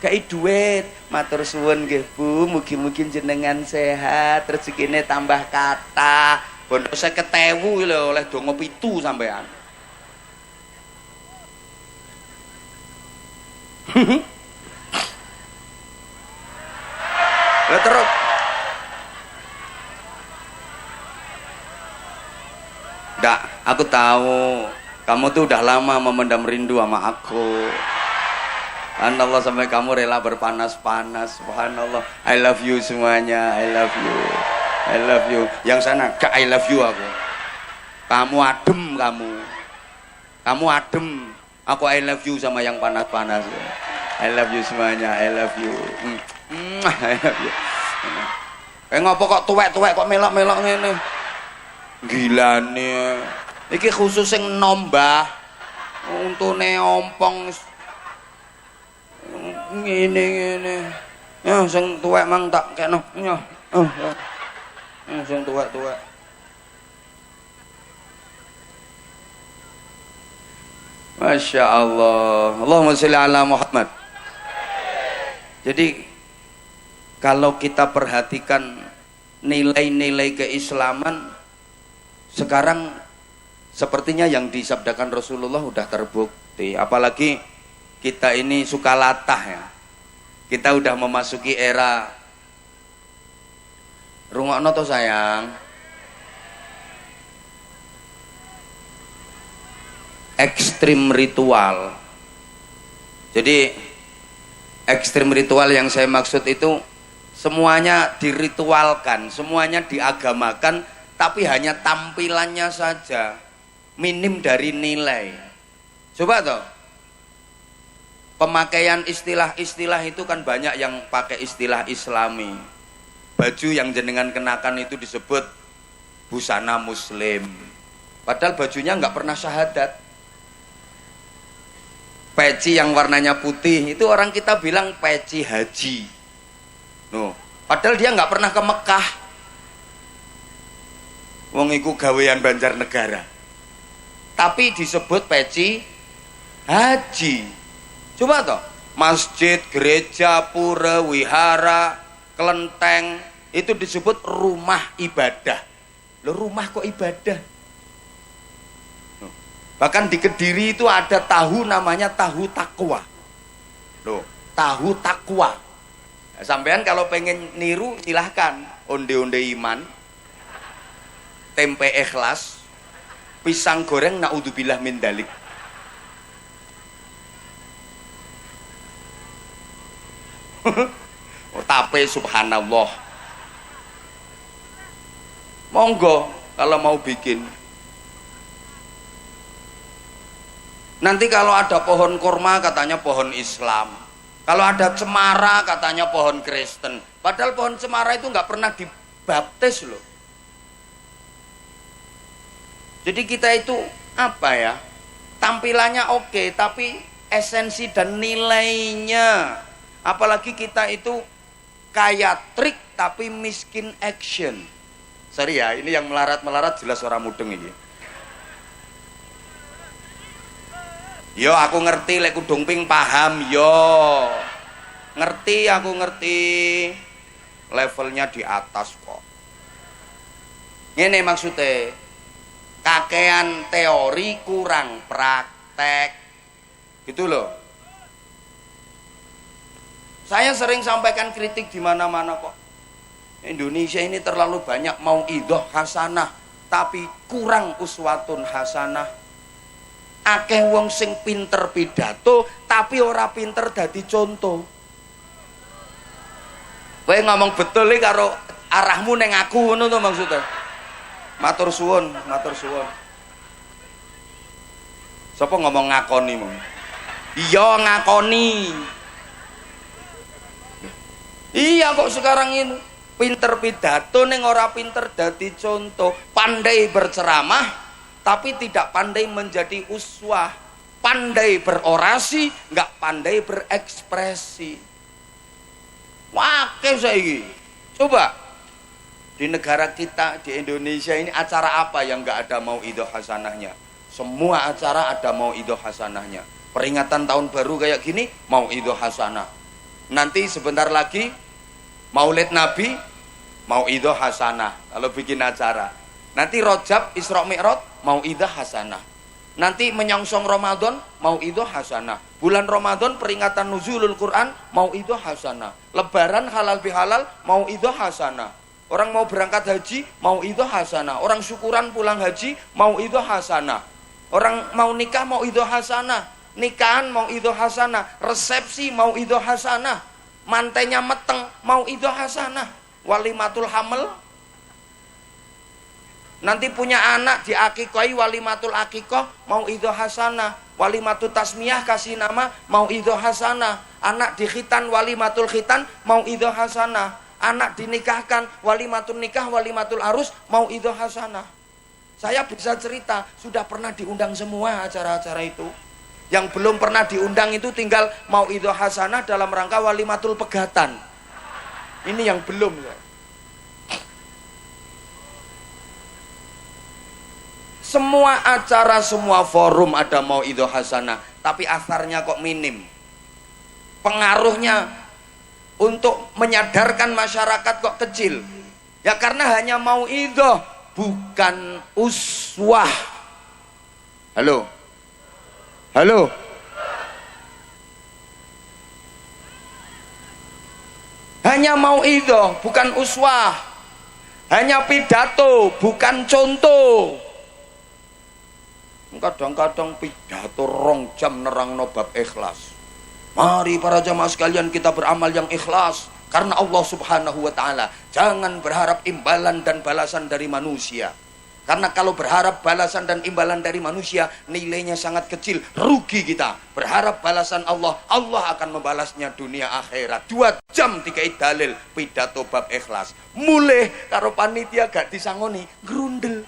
Kai duit, matur suwun nggih Bu, mugi-mugi jenengan sehat, rezekine tambah kathah. Bondo 50.000 lho oleh donga 7 sampean. Lah terus Ndak, aku tahu kamu tuh udah lama memendam rindu sama aku. Subhanallah, sampai kamu rela berpanas-panas. Subhanallah, I love you semuanya, I love you, I love you. Yang sana gak I love you aku. Kamu adem, kamu adem. Aku I love you sama yang panas-panas. I love you semuanya, I love you. I love you. Ngopo kok tuwek-tuwek kok melok-melok ngene? Gilane. Iki khusus sing nombah. Untune ompong ngene. Ya sing tuwek mang tak kena. Ya. Sing tuwek-tuwek. Masya Allah. Allahumma sholli ala Muhammad. Jadi kalau kita perhatikan nilai-nilai keislaman sekarang sepertinya yang disabdakan Rasulullah udah terbukti. Apalagi kita ini suka latah ya. Kita udah memasuki era rungokno to sayang. Ekstrim ritual. Jadi ekstrim ritual yang saya maksud itu semuanya diritualkan, semuanya diagamakan, tapi hanya tampilannya saja, minim dari nilai. Coba toh, pemakaian istilah-istilah itu kan banyak yang pakai istilah Islami. Baju yang jenengan kenakan itu disebut busana Muslim, padahal bajunya nggak pernah syahadat. Peci yang warnanya putih itu orang kita bilang peci haji. No, padahal dia nggak pernah ke Mekah. Wong iku gawean Banjarnegara. Tapi disebut peci haji. Coba toh, masjid, gereja, pura, wihara, kelenteng itu disebut rumah ibadah. Loh, rumah kok ibadah? Bahkan di Kediri itu ada tahu namanya tahu takwa. Loh, tahu takwa. Nah, sampean kalau pengen niru silahkan, onde-onde iman, tempe ikhlas, pisang goreng naudzubillah min dalik. Oh, tape subhanallah. Monggo kalau mau bikin. Nanti kalau ada pohon kurma katanya pohon Islam. Kalau ada cemara katanya pohon Kristen. Padahal pohon cemara itu nggak pernah dibaptis loh. Jadi kita itu apa ya? Tampilannya oke, tapi esensi dan nilainya. Apalagi kita itu kaya trik tapi miskin action. Sorry ya, ini yang melarat-melarat jelas orang mudeng ini. Yo aku ngerti lek kudung ping paham yo. Ngerti aku ngerti. Levelnya di atas kok. Ngene maksudnya. Kakean teori kurang praktek. Gitu loh. Saya sering sampaikan kritik di mana-mana kok. Indonesia ini terlalu banyak mauidhah hasanah tapi kurang uswatun hasanah. Akeh wong sing pinter pidato tapi ora pinter dadi contoh. Kowe ngomong betul iki karo arahmu neng aku ngono to maksudnya. Matur suwun, matur suwun. Sapa ngomong ngakoni mong? Iya ngakoni. Iya kok sekarang ini pinter pidato neng ora pinter dadi contoh, pandai berceramah tapi tidak pandai menjadi uswah, pandai berorasi nggak pandai berekspresi. Wakil saiki. Coba di negara kita di Indonesia ini acara apa yang nggak ada mauidhah hasanahnya? Semua acara ada mauidhah hasanahnya. Peringatan tahun baru kayak gini mauidhah hasanah. Nanti sebentar lagi Maulid Nabi mauidhah hasanah kalau bikin acara. Nanti Rajab Isra Mi'raj mauidhah hasanah. Nanti menyongsong Ramadan mauidhah hasanah. Bulan Ramadan peringatan nuzulul Quran mauidhah hasanah. Lebaran halal bihalal mauidhah hasanah. Orang mau berangkat haji mauidhah hasanah. Orang syukuran pulang haji mauidhah hasanah. Orang mau nikah mauidhah hasanah. Nikahan mauidhah hasanah. Resepsi mauidhah hasanah. Mantainya meteng mauidhah hasanah. Walimatul hamil. Nanti punya anak diakikoi walimatul akikoh mauidhah hasanah. Walimatul tasmiyah kasih nama mauidhah hasanah. Anak dikhitan walimatul khitan mauidhah hasanah. Anak dinikahkan walimatul nikah walimatul arus mauidhah hasanah. Saya bisa cerita sudah pernah diundang semua acara-acara itu. Yang belum pernah diundang itu tinggal mauidhah hasanah dalam rangka walimatul pegatan. Ini yang belum. Semua acara, semua forum ada mauidhah hasanah, tapi asarnya kok minim. Pengaruhnya untuk menyadarkan masyarakat kok kecil. Ya karena hanya mauidhah, bukan uswah. Halo? Halo? Hanya mauidhah, bukan uswah. Hanya pidato, bukan contoh. Kadang-kadang pidato 2 jam nerangno bab ikhlas. Mari para jamaah sekalian kita beramal yang ikhlas karena Allah Subhanahu wa taala. Jangan berharap imbalan dan balasan dari manusia. Karena kalau berharap balasan dan imbalan dari manusia, nilainya sangat kecil, rugi kita. Berharap balasan Allah, Allah akan membalasnya dunia akhirat. 2 jam dikai dalil pidato bab ikhlas. Mulai karo panitia gak disangoni, grundel.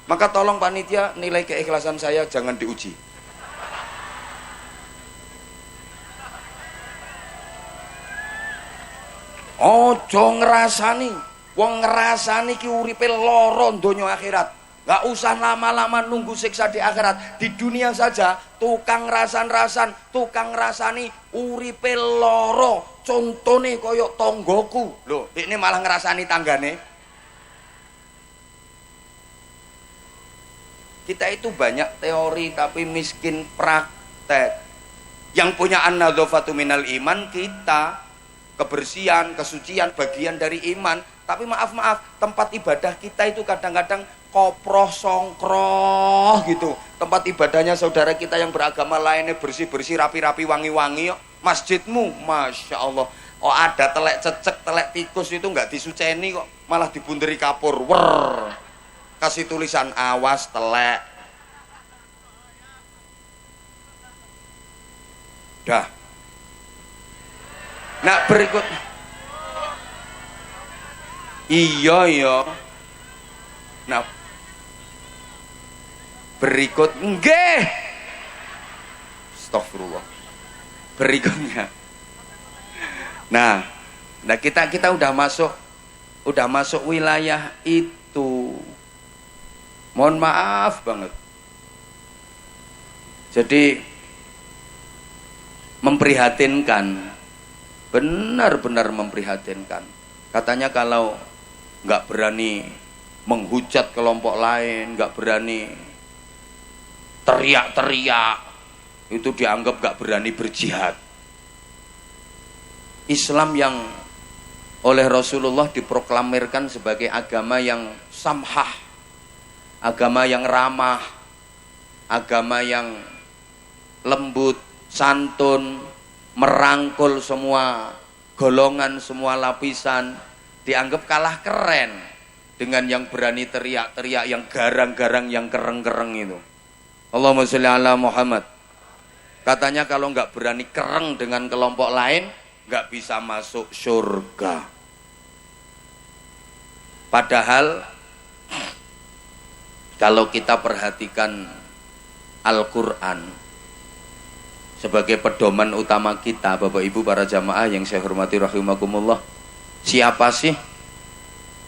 Maka tolong panitia, nilai keikhlasan saya jangan diuji. Ojo ngrasani, wong ngrasani ki uripe lara donya akhirat. Gak usah lama-lama nunggu siksa di akhirat. Di dunia saja tukang rasan-rasan, tukang ngrasani uripe lara. Contone koyok tonggoku. Loh, ini malah ngrasani tanggane. Kita itu banyak teori tapi miskin praktek. Yang punya an-nadzafatu minal iman kita. Kebersihan, kesucian bagian dari iman. Tapi maaf, tempat ibadah kita itu kadang-kadang koproh songkroh gitu. Tempat ibadahnya saudara kita yang beragama lainnya bersih-bersih, rapi-rapi, wangi-wangi. Masjidmu, Masya Allah. Oh ada telek cecek, telek tikus itu nggak disuceni kok. Malah dibunderi kapur. Wer. Kasih tulisan awas telek. Dah. Nah berikut. Iya. Nah berikut nggih. Astagfirullah. Berikutnya. Nah kita udah masuk wilayah itu. Mohon maaf banget. Jadi memprihatinkan. Benar-benar memprihatinkan. Katanya kalau nggak berani menghujat kelompok lain, nggak berani teriak-teriak, itu dianggap nggak berani berjihad. Islam yang oleh Rasulullah diproklamirkan sebagai agama yang samhah, agama yang ramah, agama yang lembut, santun, merangkul semua golongan, semua lapisan, dianggap kalah keren dengan yang berani teriak-teriak, yang garang-garang, yang kereng-kereng itu. Allahumma sholli ala Muhammad. Katanya kalau nggak berani kereng dengan kelompok lain, nggak bisa masuk surga. Padahal kalau kita perhatikan Al-Quran sebagai pedoman utama kita, Bapak Ibu para jamaah yang saya hormati rahimakumullah, siapa sih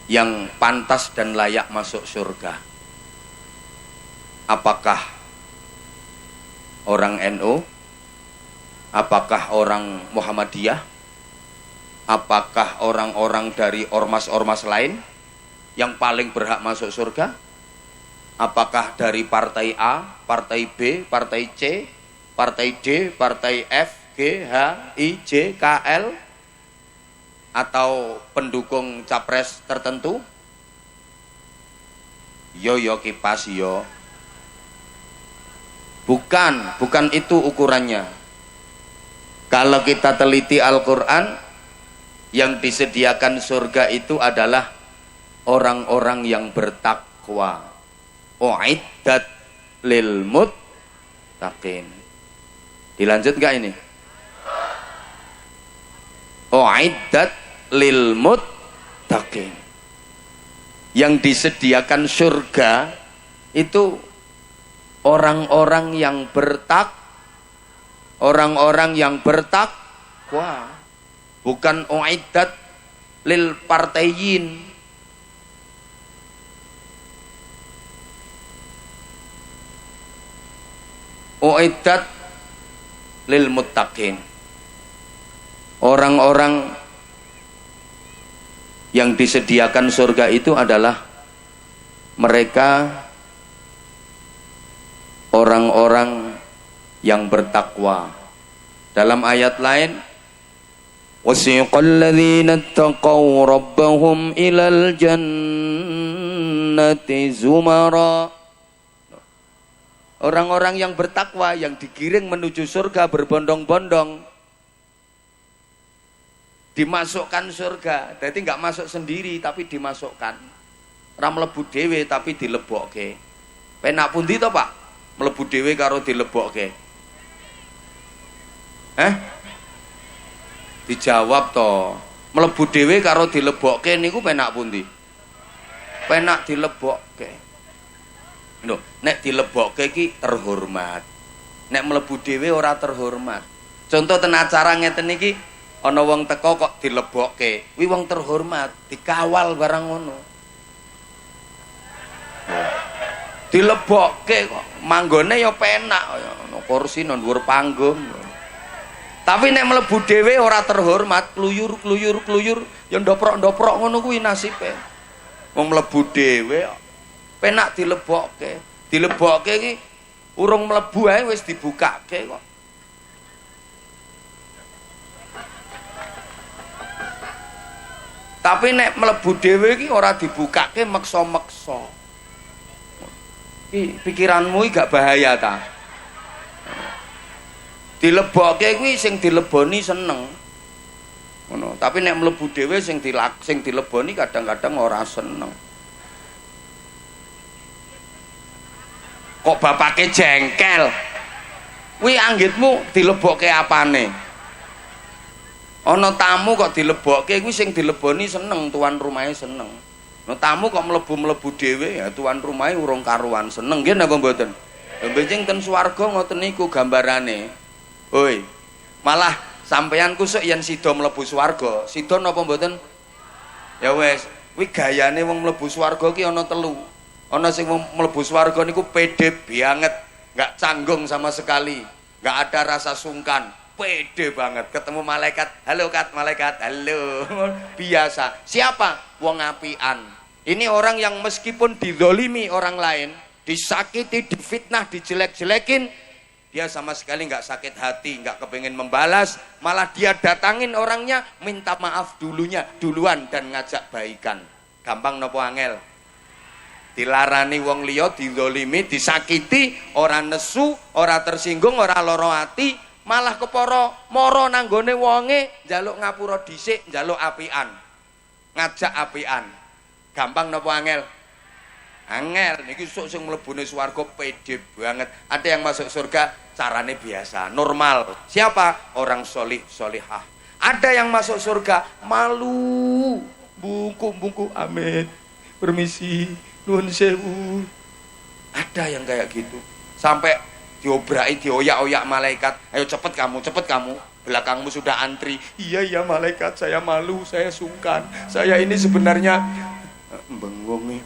yang pantas dan layak masuk surga? Apakah orang NU? Apakah orang Muhammadiyah? Apakah orang-orang dari ormas-ormas lain yang paling berhak masuk surga? Apakah dari partai A, partai B, partai C, partai D, partai F, G, H, I, J, K, L, atau pendukung capres tertentu? Yo kipas yo. Bukan itu ukurannya. Kalau kita teliti Al-Quran, yang disediakan surga itu adalah orang-orang yang bertakwa. Uiddat lil muttaqin. Dilanjut nggak ini? Uiddat lil muttaqin. Yang disediakan surga itu orang-orang yang bertakwa, bukan uiddat lil partaiyin. Uiddat lil muttaqin. Orang-orang yang disediakan surga itu adalah mereka orang-orang yang bertakwa. Dalam ayat lain, wasiqal ladzina taqaw rabbahum ilal jannati zumara. Orang-orang yang bertakwa yang digiring menuju surga berbondong-bondong dimasukkan surga. Jadi nggak masuk sendiri tapi dimasukkan. Ora mlebu dhewe tapi dilebokke. Penak pundi to, Pak? Mlebu dhewe karo dilebokke. Dijawab to. Mlebu dhewe karo dilebokke niku penak pundi? Penak dilebokke. Lho, nek dilebokke iki terhormat. Nek mlebu dhewe ora terhormat. Contoh ten acara ngeten iki, ana wong teko kok dilebokke. Kuwi wong terhormat, dikawal barang ngono. Dilebokke kok, manggone ya penak kaya ana kursi nang dhuwur panggung. Tapi nek mlebu dhewe ora terhormat, kluyur ya ndoprok-ndoprok ngono kuwi nasibe. Wong mlebu dhewe penak dilebokke. Dilebokke iki urung mlebu ae wis dibukake kok. Tapi nek mlebu dhewe iki ora dibukake meksa-meksa. Iki pikiranmu iki gak bahaya ta? Dilebokke kuwi sing dileboni seneng. Ngono. Tapi nek mlebu dhewe sing dileboni kadang-kadang ora seneng. Kok bapake jengkel? Kuwi anggitmu dilebokke apane? Ana tamu kok dilebokke kuwi sing dileboni seneng, tuan rumahe seneng. Nah tamu kok mlebu-mlebu dhewe ya tuan rumahe urung karuan seneng nggih napa mboten? Lha benjing ten swarga ngoten niku gambarane. Hoi. Malah sampeyan kusuk yen sida mlebu swarga, sida napa mboten? Ya wis, kuwi gayane wong mlebu swarga ki ana telu. Ana sing mlebu swarga niku pede banget, enggak canggung sama sekali, enggak ada rasa sungkan, pede banget. Ketemu malaikat, halo kat malaikat, halo. Biasa. Siapa? Wong apian. Ini orang yang meskipun dizolimi orang lain, disakiti, difitnah, dijelek-jelekin, dia sama sekali enggak sakit hati, enggak kepengin membalas, malah dia datangin orangnya, minta maaf duluan dan ngajak baikan. Gampang nopo angel? Dilarani wong liya, dizolimi, disakiti, ora nesu, ora tersinggung, ora lara ati, malah kepara mara nanggone wonge njaluk ngapura dhisik, njaluk apian. ngajak apian. Gampang napa angel? Angel niki sok sing mlebune swarga pede banget. Ada yang masuk surga carane biasa, normal. Siapa? Orang solih solihah. Ada yang masuk surga malu, bungkuk amin, permisi, nuwun sewu. Ada yang kayak gitu. Sampai diobrai, dioyak-oyak malaikat. Ayo cepet kamu. Belakangmu sudah antri. Iya malaikat, saya malu, saya sungkan. Saya ini sebenarnya bengong nih.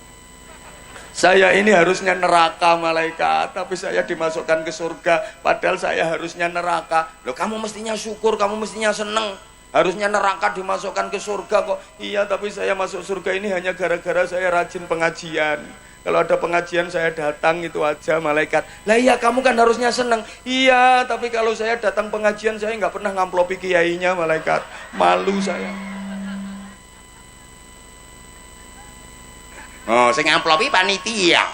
Saya ini harusnya neraka malaikat, tapi saya dimasukkan ke surga, padahal saya harusnya neraka. Loh, kamu mestinya syukur, kamu mestinya seneng. Harusnya neraka dimasukkan ke surga kok. Iya, tapi saya masuk surga ini hanya gara-gara saya rajin pengajian. Kalau ada pengajian saya datang, itu aja malaikat. Lah iya, kamu kan harusnya seneng. Iya, tapi kalau saya datang pengajian saya nggak pernah ngamplopi kiainya malaikat. Malu saya. Oh, sing ngamplopi panitia.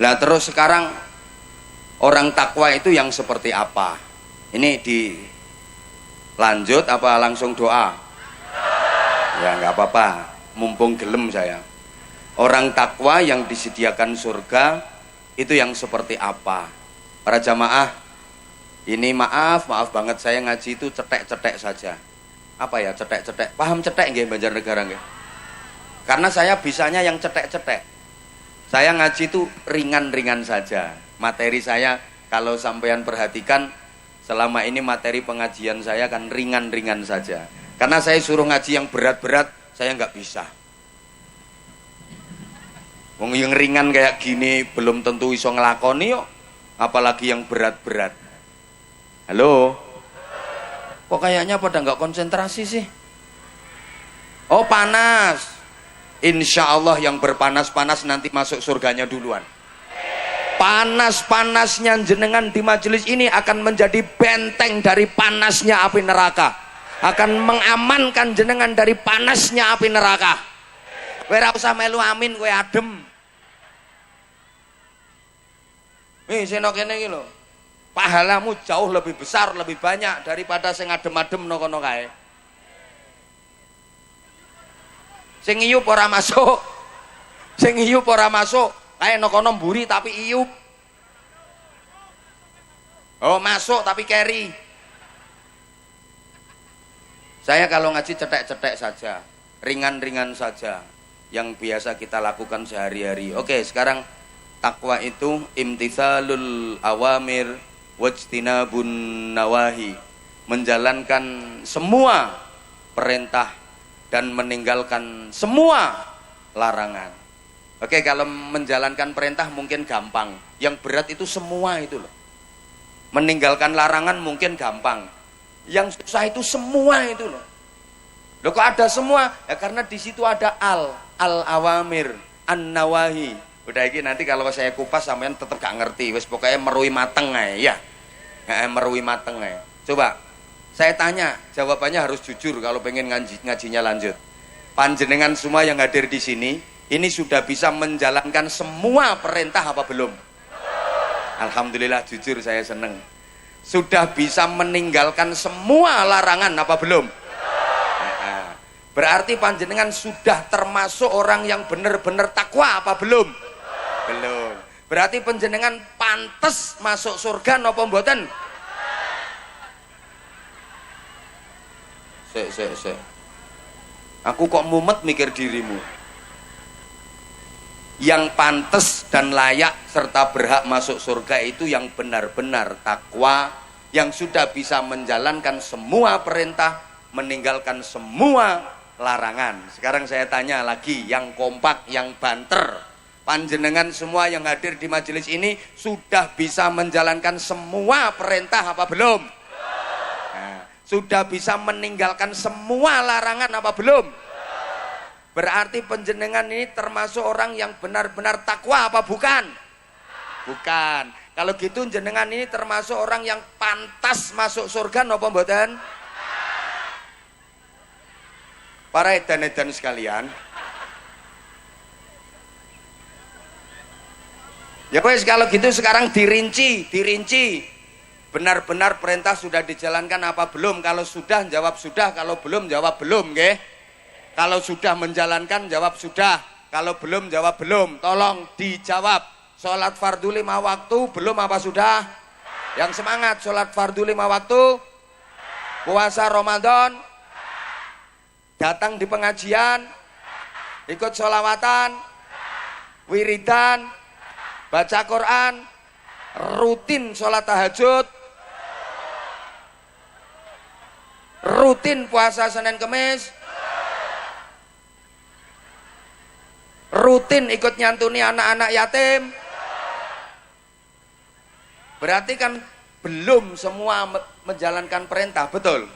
Lah terus sekarang orang takwa itu yang seperti apa? Ini dilanjut apa langsung doa? Ya nggak apa-apa, mumpung gelem saya. Orang takwa yang disediakan surga itu yang seperti apa? Para jamaah, ini maaf banget saya ngaji itu cetek-cetek saja. Apa ya cetek-cetek? Paham cetek nggih Banjarnegara nggih? Karena saya bisanya yang cetek-cetek. Saya ngaji itu ringan-ringan saja. Materi saya kalau sampean perhatikan selama ini materi pengajian saya kan ringan-ringan saja. Karena saya suruh ngaji yang berat-berat saya nggak bisa. Wong yang ringan kayak gini belum tentu iso ngelakoni yo, apalagi yang berat-berat. Halo? Kok kayaknya pada nggak konsentrasi sih? Oh panas. Insya Allah yang berpanas-panas nanti masuk surganya duluan. Panas-panasnya jenengan di majelis ini akan menjadi benteng dari panasnya api neraka. Akan mengamankan jenengan dari panasnya api neraka. Kowe ora usah melu amin, kowe adem. Seno kene iki lho. Pahalamu jauh lebih besar, lebih banyak daripada sing adem-adem kono kae. Sing iyup ora masuk. Sing iyup ora masuk, kae kono mburi tapi iyup. Oh, masuk tapi carry. Saya kalau ngaji cetek-cetek saja, ringan-ringan saja yang biasa kita lakukan sehari-hari. Oke, sekarang takwa itu imtithalul awamir wajtinabun nawahi, menjalankan semua perintah dan meninggalkan semua larangan. Oke, kalau menjalankan perintah mungkin gampang, yang berat itu semua itu loh. Meninggalkan larangan mungkin gampang, yang susah itu semua itu loh. Loh kok ada semua? Ya karena di situ ada al-awamir, an-nawahi. Udah iki nanti kalau saya kupas sampean tetep gak ngerti. Wis pokoknya merui mateng ae ya. Merui mateng ae. Coba saya tanya, jawabannya harus jujur kalau pengen ngajinya lanjut. Panjenengan semua yang hadir di sini, ini sudah bisa menjalankan semua perintah apa belum? Alhamdulillah jujur saya seneng. Sudah bisa meninggalkan semua larangan apa belum? Berarti panjenengan sudah termasuk orang yang benar-benar takwa apa belum? Belum. Berarti panjenengan pantes masuk surga napa mboten? Sik. Aku kok mumet mikir dirimu. Yang pantes dan layak serta berhak masuk surga itu yang benar-benar takwa, yang sudah bisa menjalankan semua perintah, meninggalkan semua larangan. Sekarang saya tanya lagi, yang kompak, yang banter, panjenengan semua yang hadir di majelis ini sudah bisa menjalankan semua perintah apa belum? Nah, sudah bisa meninggalkan semua larangan apa belum? Berarti panjenengan ini termasuk orang yang benar-benar takwa apa bukan? Bukan. Kalau gitu jenengan ini termasuk orang yang pantas masuk surga napa mboten? Para edan-edan sekalian, ya wes kalau gitu sekarang dirinci. benar-benar perintah sudah dijalankan apa belum? Kalau sudah jawab sudah, kalau belum jawab belum, nggih. Kalau sudah menjalankan jawab sudah, kalau belum jawab belum. Tolong dijawab. Sholat fardu 5 waktu belum apa sudah? Yang semangat sholat fardu 5 waktu. Puasa Ramadan. Datang di pengajian. Ikut sholawatan. Wiridan. Baca Quran. Rutin sholat tahajud. Rutin puasa Senin Kemis. Rutin ikut nyantuni anak-anak yatim. Berarti kan belum semua menjalankan perintah, betul?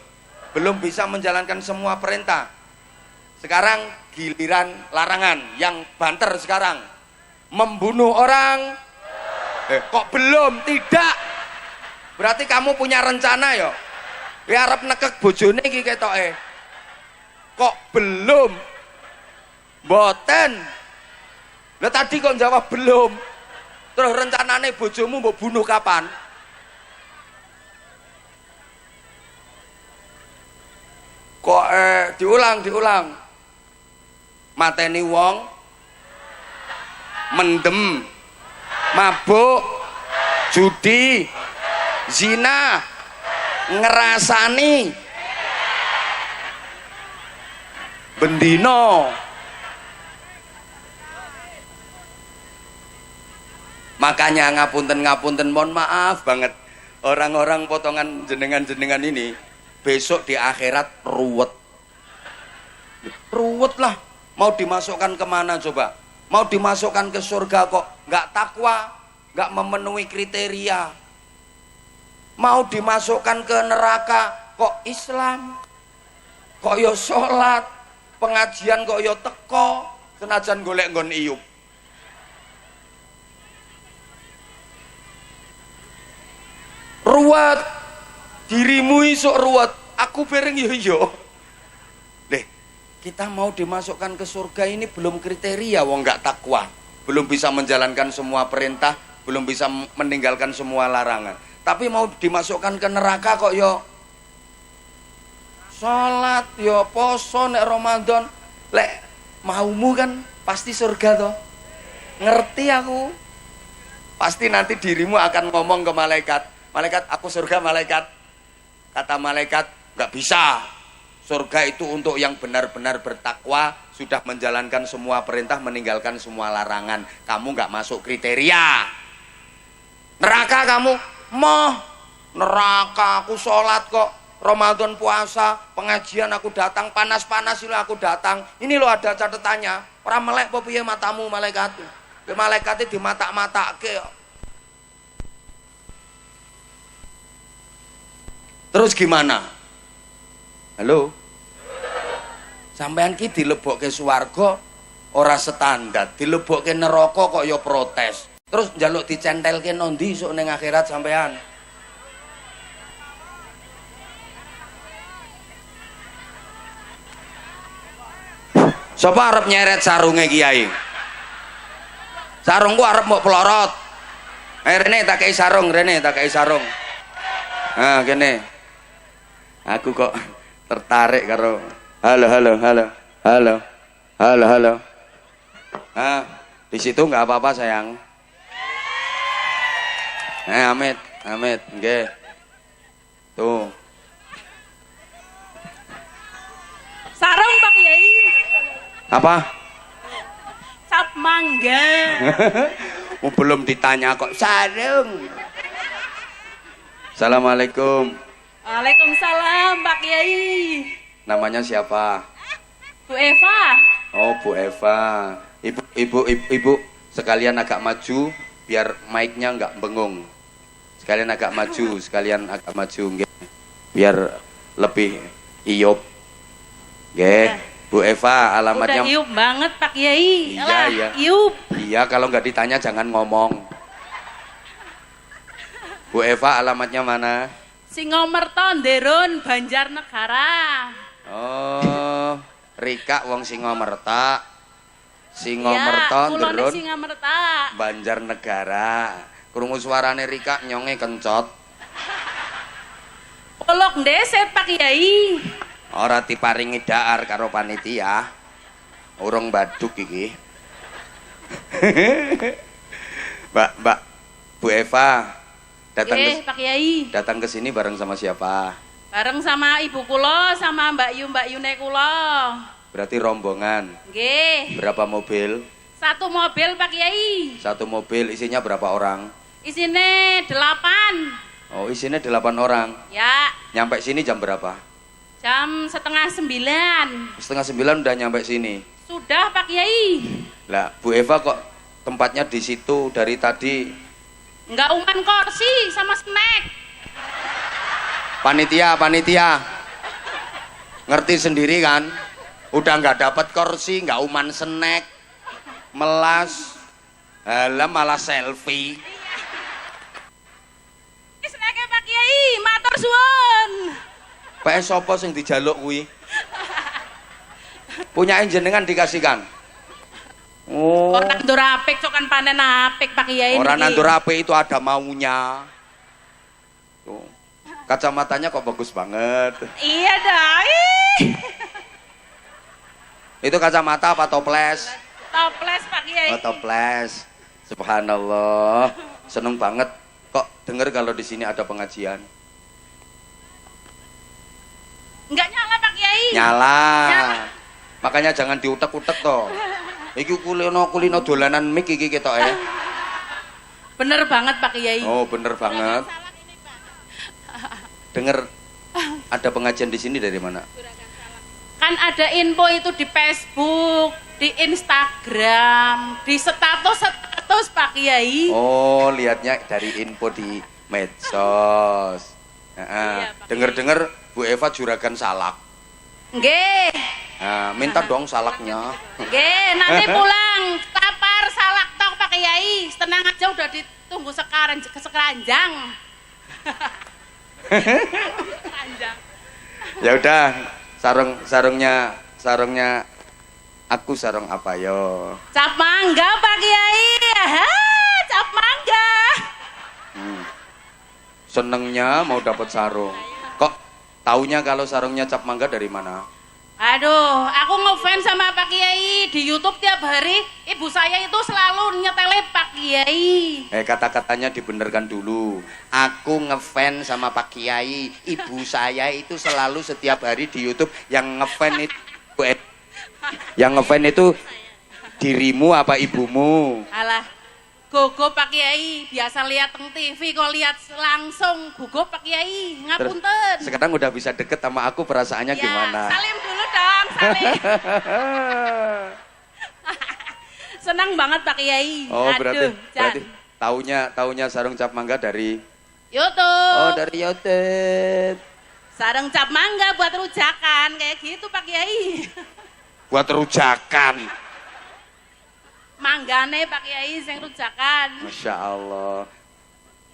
Belum bisa menjalankan semua perintah. Sekarang giliran larangan, yang banter sekarang. Membunuh orang. Kok belum? Tidak. Berarti kamu punya rencana ya? Ya arep nekek bojone iki ketoke. Kok belum? Mboten. Lah tadi kok jawab belum. Terus rencanane bojomu mbok bunuh kapan? Kok diulang. Mateni wong, mendem, mabuk, judi, zina, ngerasani, bendino. Makanya ngapunten, mohon maaf banget orang-orang potongan jenengan ini besok di akhirat ruwet lah. Mau dimasukkan kemana coba? Mau dimasukkan ke surga kok nggak takwa, nggak memenuhi kriteria. Mau dimasukkan ke neraka kok Islam, kok yo sholat, pengajian kok yo teko, senajan golek nggon iyup. Ruwet, dirimu isuk ruwet, aku bareng yo. Deh, kita mau dimasukkan ke surga ini belum kriteria, wong nggak takwa, belum bisa menjalankan semua perintah, belum bisa meninggalkan semua larangan. Tapi mau dimasukkan ke neraka kok yo salat, yo poso nek Ramadan, lek maumu kan pasti surga toh. Ngerti aku. Pasti nanti dirimu akan ngomong ke malaikat. Malaikat, aku surga malaikat. Kata malaikat, nggak bisa. Surga itu untuk yang benar-benar bertakwa, sudah menjalankan semua perintah, meninggalkan semua larangan. Kamu nggak masuk kriteria. Neraka kamu, moh neraka, aku sholat kok, Ramadan puasa, pengajian aku datang, panas-panas ini aku datang. Ini loh ada catatannya. Orang melek apa piye matamu malaikat. Malaikatnya di mata-mata ke. Terus gimana? Halo? Sampean ki dilebokke swarga ora standar, dilebokke neraka kok ya protes. Terus njaluk dicentelke nondi sok ning akhirat sampean? Sapa arep nyeret sarunge kiai? Sarungku arep mbok pelorot. Rene tak kei sarung, Rene tak kei sarung. Ah, kene. Aku kok tertarik karo halo. Ah, di situ nggak apa-apa sayang. Amit, nggih. Tuh. Sarung Pak Kiai. Apa? Cap mangga. Belum ditanya kok sarung. Assalamualaikum. Waalaikumsalam Pak Kiai. Namanya siapa? Bu Eva. Oh, Bu Eva. Ibu sekalian agak maju biar mic-nya nggak bengung. Sekalian agak maju, nggih. Biar lebih iyup. Nggih. Bu Eva, alamatnya udah iup banget Pak Kiai. Iya. Iup. Iya, kalau nggak ditanya jangan ngomong. Bu Eva, alamatnya mana? Singomerto Nderun Banjarnegara. Oh, Rika wong Singomerta. Ya, Nderun Singomerta. Banjarnegara. Krungu suarane Rika nyonge kencot. Polok ndeset Pak Kiai. Ora diparingi daar karo panitia. Urung baduk iki. Mbak Bu Eva Pak Kiai. datang ke sini bareng sama siapa? Bareng sama ibu kula sama Mbak Yune kula. Berarti rombongan. Nggih. Berapa mobil? Satu mobil Pak Kiai. Satu mobil isinya berapa orang? Isine 8. Oh, isinya 8 orang. Ya, Nyampe sini jam berapa? jam setengah 9. Setengah 9 udah nyampe sini. Sudah Pak Kiai. Lah, Bu Eva kok tempatnya di situ dari tadi? Enggak uman kursi sama snack. Panitia. Ngerti sendiri kan? Udah nggak dapat kursi, nggak uman snack. Melas. Halah malah selfie. Snacknya Pak Kiai, matur suwun. PS sapa sing dijaluk kuwi? Punya jenengan dikasihkan. Oh. Orang nandur apik, cokan panen apik Pak Kiai. Orang niki. nandur apik itu ada maunya. Tuh. Kacamatanya kok bagus banget. Iya dah. Itu kacamata apa toples? Toples Pak Kiai. Oh, toples. Subhanallah. Seneng banget kok denger kalau di sini ada pengajian. Enggak nyala Pak Kiai. Nyala. Nyala. Makanya jangan diutek-utek toh. Iki kulino dolanan mik iki ketoke. Bener banget Pak Kiai. Oh, bener banget. Dengar ada pengajian di sini dari mana? Kan ada info itu di Facebook, di Instagram, di status Pak Kiai. Oh, lihatnya dari info di medsos. Iya, Pak Dengar-dengar Bu Eva juragan salak. Nggih. Nah, minta dong salaknya. Nggih, nanti pulang lapar salak tok Pak Kiai. Tenang aja udah ditunggu sekeranjang. Keranjang. Ya udah, sarungnya aku sarung apa yo? Cap mangga Pak Kiai. Cap mangga. Senengnya mau dapat sarung. Kok taunya kalau sarungnya cap mangga dari mana? Aduh, aku ngefans sama Pak Kiai di YouTube tiap hari. Ibu saya itu selalu nyetele Pak Kiai. Kata-katanya dibenerkan dulu. Aku ngefans sama Pak Kiai. Ibu saya itu selalu setiap hari di YouTube yang ngefans itu. Yang ngefans itu dirimu apa ibumu? Alah, gogo Pak Kiai. Biasa lihat teng TV, kok lihat langsung gogo Pak Kiai. Ngapunten. Sekarang udah bisa deket sama aku, perasaannya Ya, gimana? salim dulu dong, salim. Senang banget Pak Kiai. Oh, Aduh, berarti taunya sarung cap mangga dari YouTube. Oh, dari YouTube. Sarung cap mangga buat rujakan kayak gitu Pak Kiai. Buat rujakan. Manggane Pak Kiai sing rujakan. Masya Allah.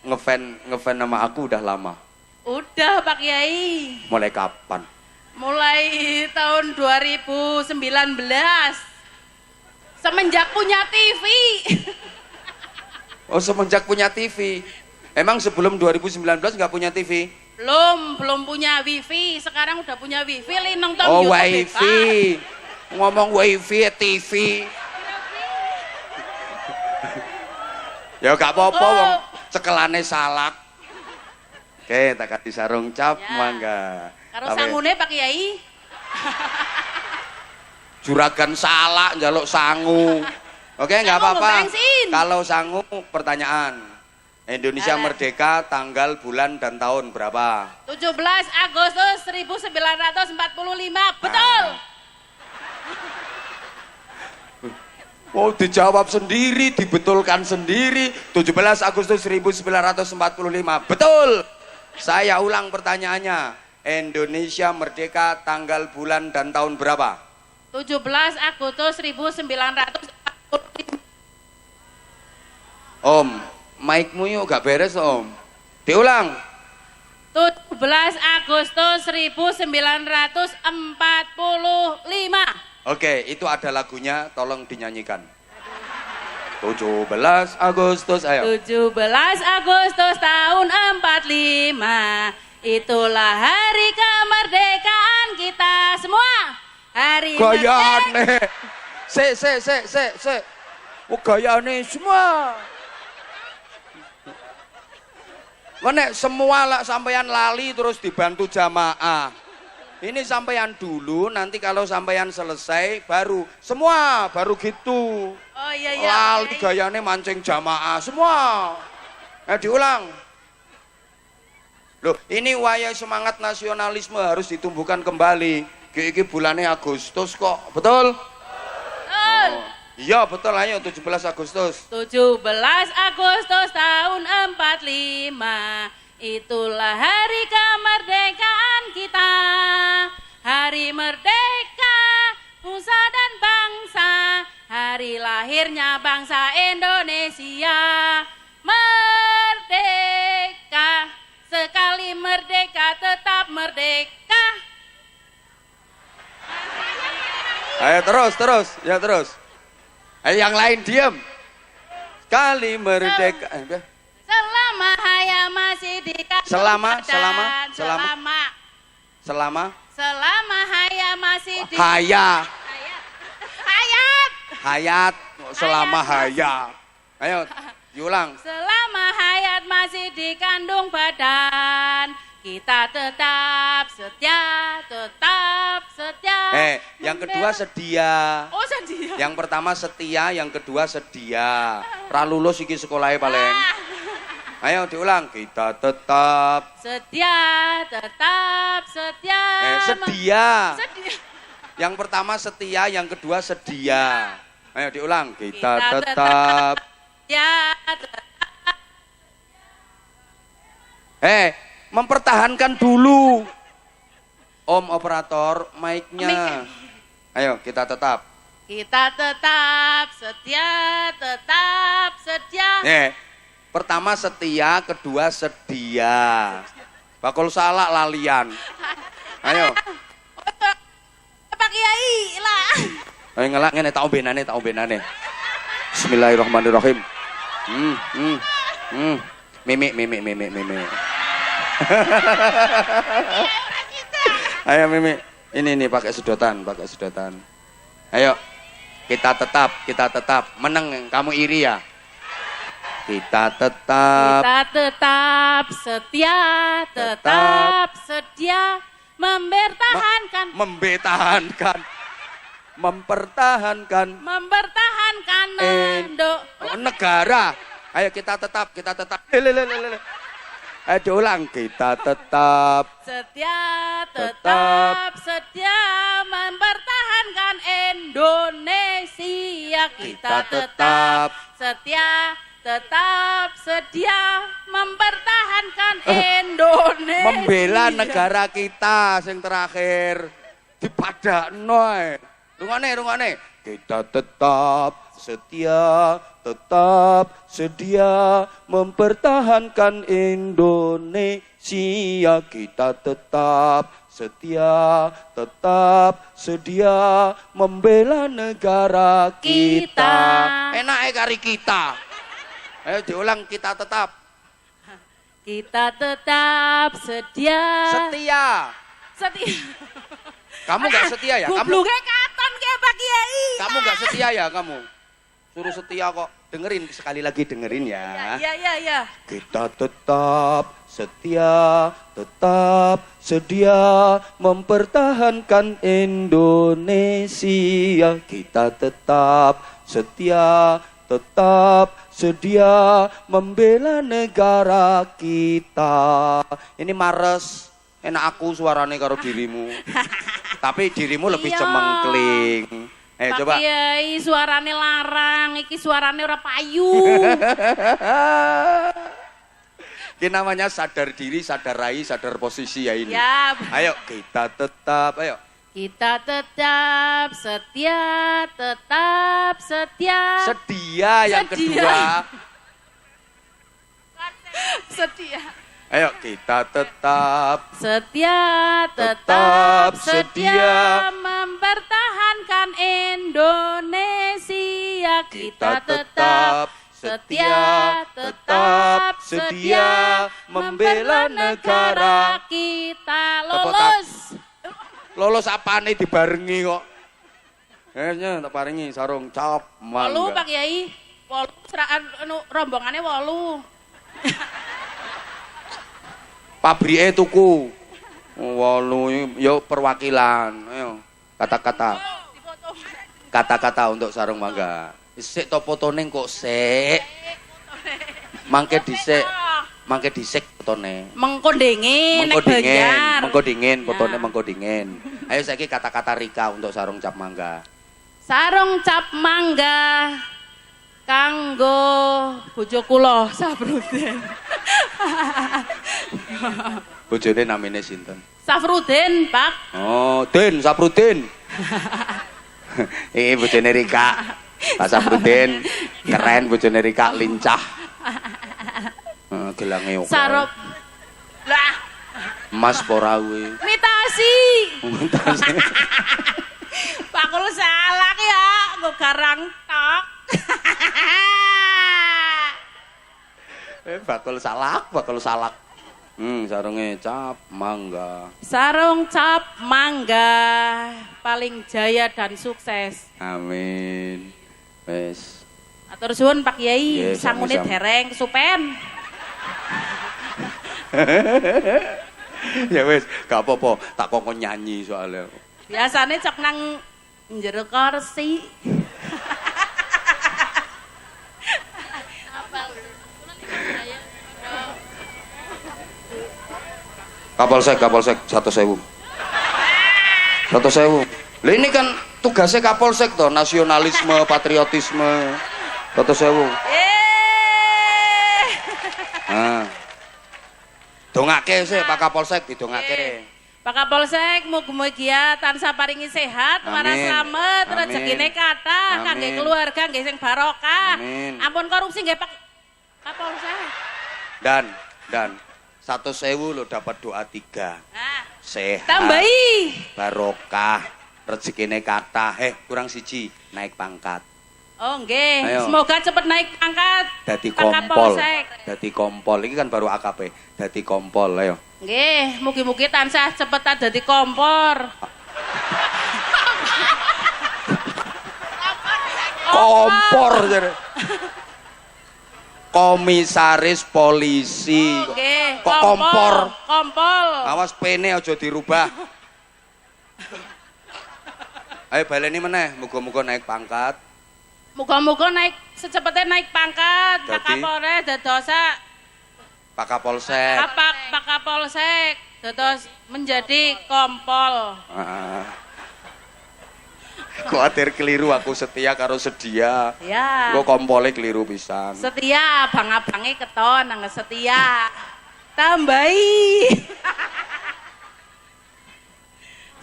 Ngefan nama aku udah lama. Udah Pak Kiai. Mulai kapan? Mulai tahun 2019. Semenjak punya TV. Oh, semenjak punya TV. Emang sebelum 2019 nggak punya TV? Belum punya wifi. Sekarang udah punya wifi. Linong tong Oh, YouTube wifi. Ngomong wifi TV. Ya gak apa-apa, wong cekelane salak. Oke, tak kasih sarung cap Ya. mangga. Karo Tapi sangune Pak Kiai. juragan salak njaluk sangu. Oke, nggak Sangu apa-apa. bensin. Kalau sangu pertanyaan. Indonesia Alah. merdeka tanggal, bulan dan tahun berapa? 17 Agustus 1945. Betul. Oh, dijawab sendiri, dibetulkan sendiri. 17 Agustus 1945. Betul. Saya ulang pertanyaannya. Indonesia merdeka tanggal, bulan dan tahun berapa? 17 Agustus 1945. Om, mic-mu yuk gak beres, Om. Diulang. 17 Agustus 1945. Oke, itu ada lagunya, tolong dinyanyikan. 17 Agustus, ayo. 17 Agustus tahun 45. Itulah hari kemerdekaan kita semua. Hari Gayane. Se. Oh gayane semua. Menek semua lah sampeyan lali terus dibantu jamaah. Ini sampeyan dulu, nanti kalau sampeyan selesai baru semua baru gitu. Oh iya. Lali gayane mancing jamaah semua. Diulang. Loh, ini wayai semangat nasionalisme harus ditumbuhkan kembali. Iki bulannya Agustus kok, betul? Betul. Iya betul, ayo 17 Agustus. 17 Agustus tahun 45. Itulah hari kemerdekaan kita. Hari merdeka, bangsa dan bangsa. Hari lahirnya bangsa Indonesia. Merdeka, sekali merdeka tetap merdeka. Ayo terus, ya terus. Ayo yang lain diam. Sekali merdeka. Selama haya masih di kandung badan. Selama haya masih di Hayat selama haya. Ayo diulang. Selama hayat masih di kandung badan, kita tetap setia. Yang kedua sedia. Oh, sedia. Yang pertama setia, yang kedua sedia. Ra lulus iki sekolahe paling. Ayo diulang. Kita tetap setia. sedia. Sedia. Yang pertama setia, yang kedua sedia. Ayo diulang. Kita tetap mempertahankan dulu. Om operator, mic-nya. Ayo, kita tetap. Kita tetap setia. Pertama setia, kedua sedia. Bakul salah lalian. Ayo. Pak Kiai lah. Ayo ngelak ngene tak ombenane. Bismillahirrahmanirrahim. Mimik. Ayo Mimi, ini pakai sedotan. Ayo, kita tetap menang. Kamu iri ya? Kita tetap setia, mempertahankan negara. Ayo kita tetap. Ayo diulang. Kita tetap setia, mempertahankan Indonesia. Kita tetap setia, mempertahankan Indonesia. Membela negara kita sing terakhir dipadakno. Rungane. Kita tetap setia, mempertahankan Indonesia. Kita tetap sedia, membela negara kita. Enak kari kita. Ayo diulang. Kita tetap setia. Kamu nggak setia ya? Gubluke katon ke Pak Kiai. Kamu nggak setia ya kamu? Suruh setia kok. Dengerin sekali lagi ya. Iya. Kita tetap setia, mempertahankan Indonesia. Kita tetap setia, membela negara kita. Ini Mares, enak aku suarane karo dirimu. Tapi dirimu lebih cemengkling. Pak Coba. Kiai suarane larang, iki suarane ora payu. Ini namanya sadar diri, sadar rai, sadar posisi ya ini. Ya. Ayo kita tetap, ayo. Kita tetap setia. Sedia yang kedua. Setia. Ayo kita tetap Setia. Mempertahankan Indonesia. Kita tetap setia. sedia membela negara. kita Tepuk lulus. Lolos apane dibarengi kok. Nya tak paringi sarung cap Wolu mangga. Pak Kiai. Wolu seraan rombongane wolu. Pabrike tuku. Wolu yo perwakilan. Ayo kata-kata. Kata-kata untuk sarung mangga. Sik to fotone kok sik. Mangke dhisik fotone. Mengko dingin nek Banjar. Mengko dingin, fotone Ya. mengko dingin. Ayo saiki kata-kata Rika untuk sarung cap mangga. Sarung cap mangga kanggo bojo kula Safrudin. Bojone namine sinten? Safrudin, Pak. Oh, Din, Saprudin. Iki bojone Rika. Pak Saprudin, keren bojone Rika, lincah. Gelange oke. Sarung lah, Emas porawe. mitasi. Pak kula salah ya, nggo garang tok. Bakul salak. Sarunge cap mangga. Sarung cap mangga paling jaya dan sukses. Amin. Wes. Atur suwun Pak Kiai, Nggih, sangune sami-sami. dereng kesupen. Ya wes, gak apa-apa. Tak kongkon nyanyi soalnya. Biasane cok nang njero kursi. Kapolsek 1.000. 1.000. Lah ini kan tugasnya Kapolsek toh, nasionalisme, patriotisme. 1.000. Nah. Dongake sih Pak Kapolsek didongake. Pak Kapolsek mugi-mugi ya tansah paringi sehat, waras Amin. slamet, Amin. rezekine kathah kangge Amin. keluarga nggih sing barokah. Amin. Ampun korupsi nggih Pak Kapolsek. Dan 1.000 lo dapat doa 3. Nah, Sehat. tambahi. Barokah. Rezekine kathah. Kurang siji, naik pangkat. Oh nggih, Ayo. semoga cepet naik pangkat. Dadi Pak kompol. Kapolsek. Dadi kompol. Iki kan baru AKP. Dadi kompol, ayo. Nggih, mugi-mugi tansah cepetan dadi kompor. Kompor jare. Komisaris polisi. Oh, nggih, Kok kompor? Kompol. Awas pene aja dirubah. Ayo baleni meneh, muga-muga naik pangkat. Muga-muga naik secepatnya naik pangkat. Pak Dadi? Kapolres dadosa Pak Kapolsek. Pak Kapolsek dados menjadi kompol. Kuatir keliru aku setia karo sedia. Ya. Kok kompole keliru pisan. Setia abang-abange keton nang setia. Tambahi.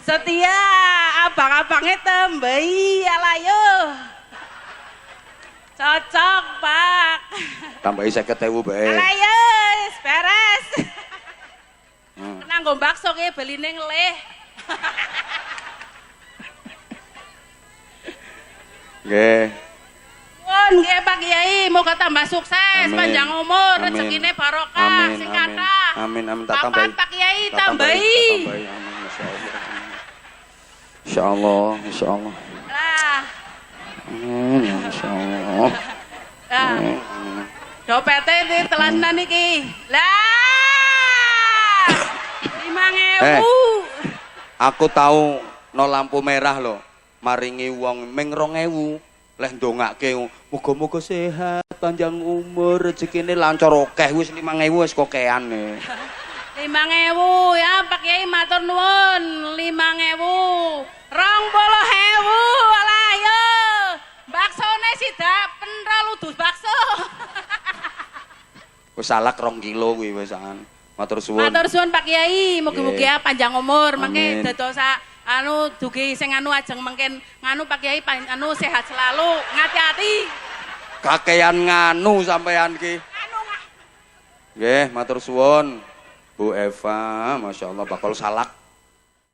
Setia abang-abange tambahi alayo. Cocok, Pak. Tambahi 50.000 bae. Alayo, wis beres. Hmm. Nang nggo bakso ki beline ngelih. Nggih. Pun nggih Pak Kiai, moga tambah sukses, Amin. panjang umur, Amin. rezekine barokah, Amin, sing amin. kathah. Amin, tak Papat tambahi. Pak Kiai Tak tambahi. tambahi. Amin, insyaallah. Insyaallah. Lah, Amin, insyaallah. lah. Dopete iki telanan iki. Lah. 5.000. Aku tahu no lampu merah lo. Maringi wong ming 2.000. Leh ndongake muga-muga sehat, panjang umur, rezekine lancar akeh wis 5.000 wis kokean e. 5.000 ya Pak Kiai matur nuwun. 5.000. 20.000 alah yo. Baksone sidak penra ludus bakso. Wis salak 2 kilo kuwi wisan. Matur suwun. Matur suwun Pak Kiai, mugi-mugi ya panjang umur, mangke Amin. dadosa dugi sing ajeng mungkin Pak Kiai sehat selalu, ngati-ati. Kakean nganu sampean ki. Nggih, matur suwun. Bu Eva, masyaallah bakal salak.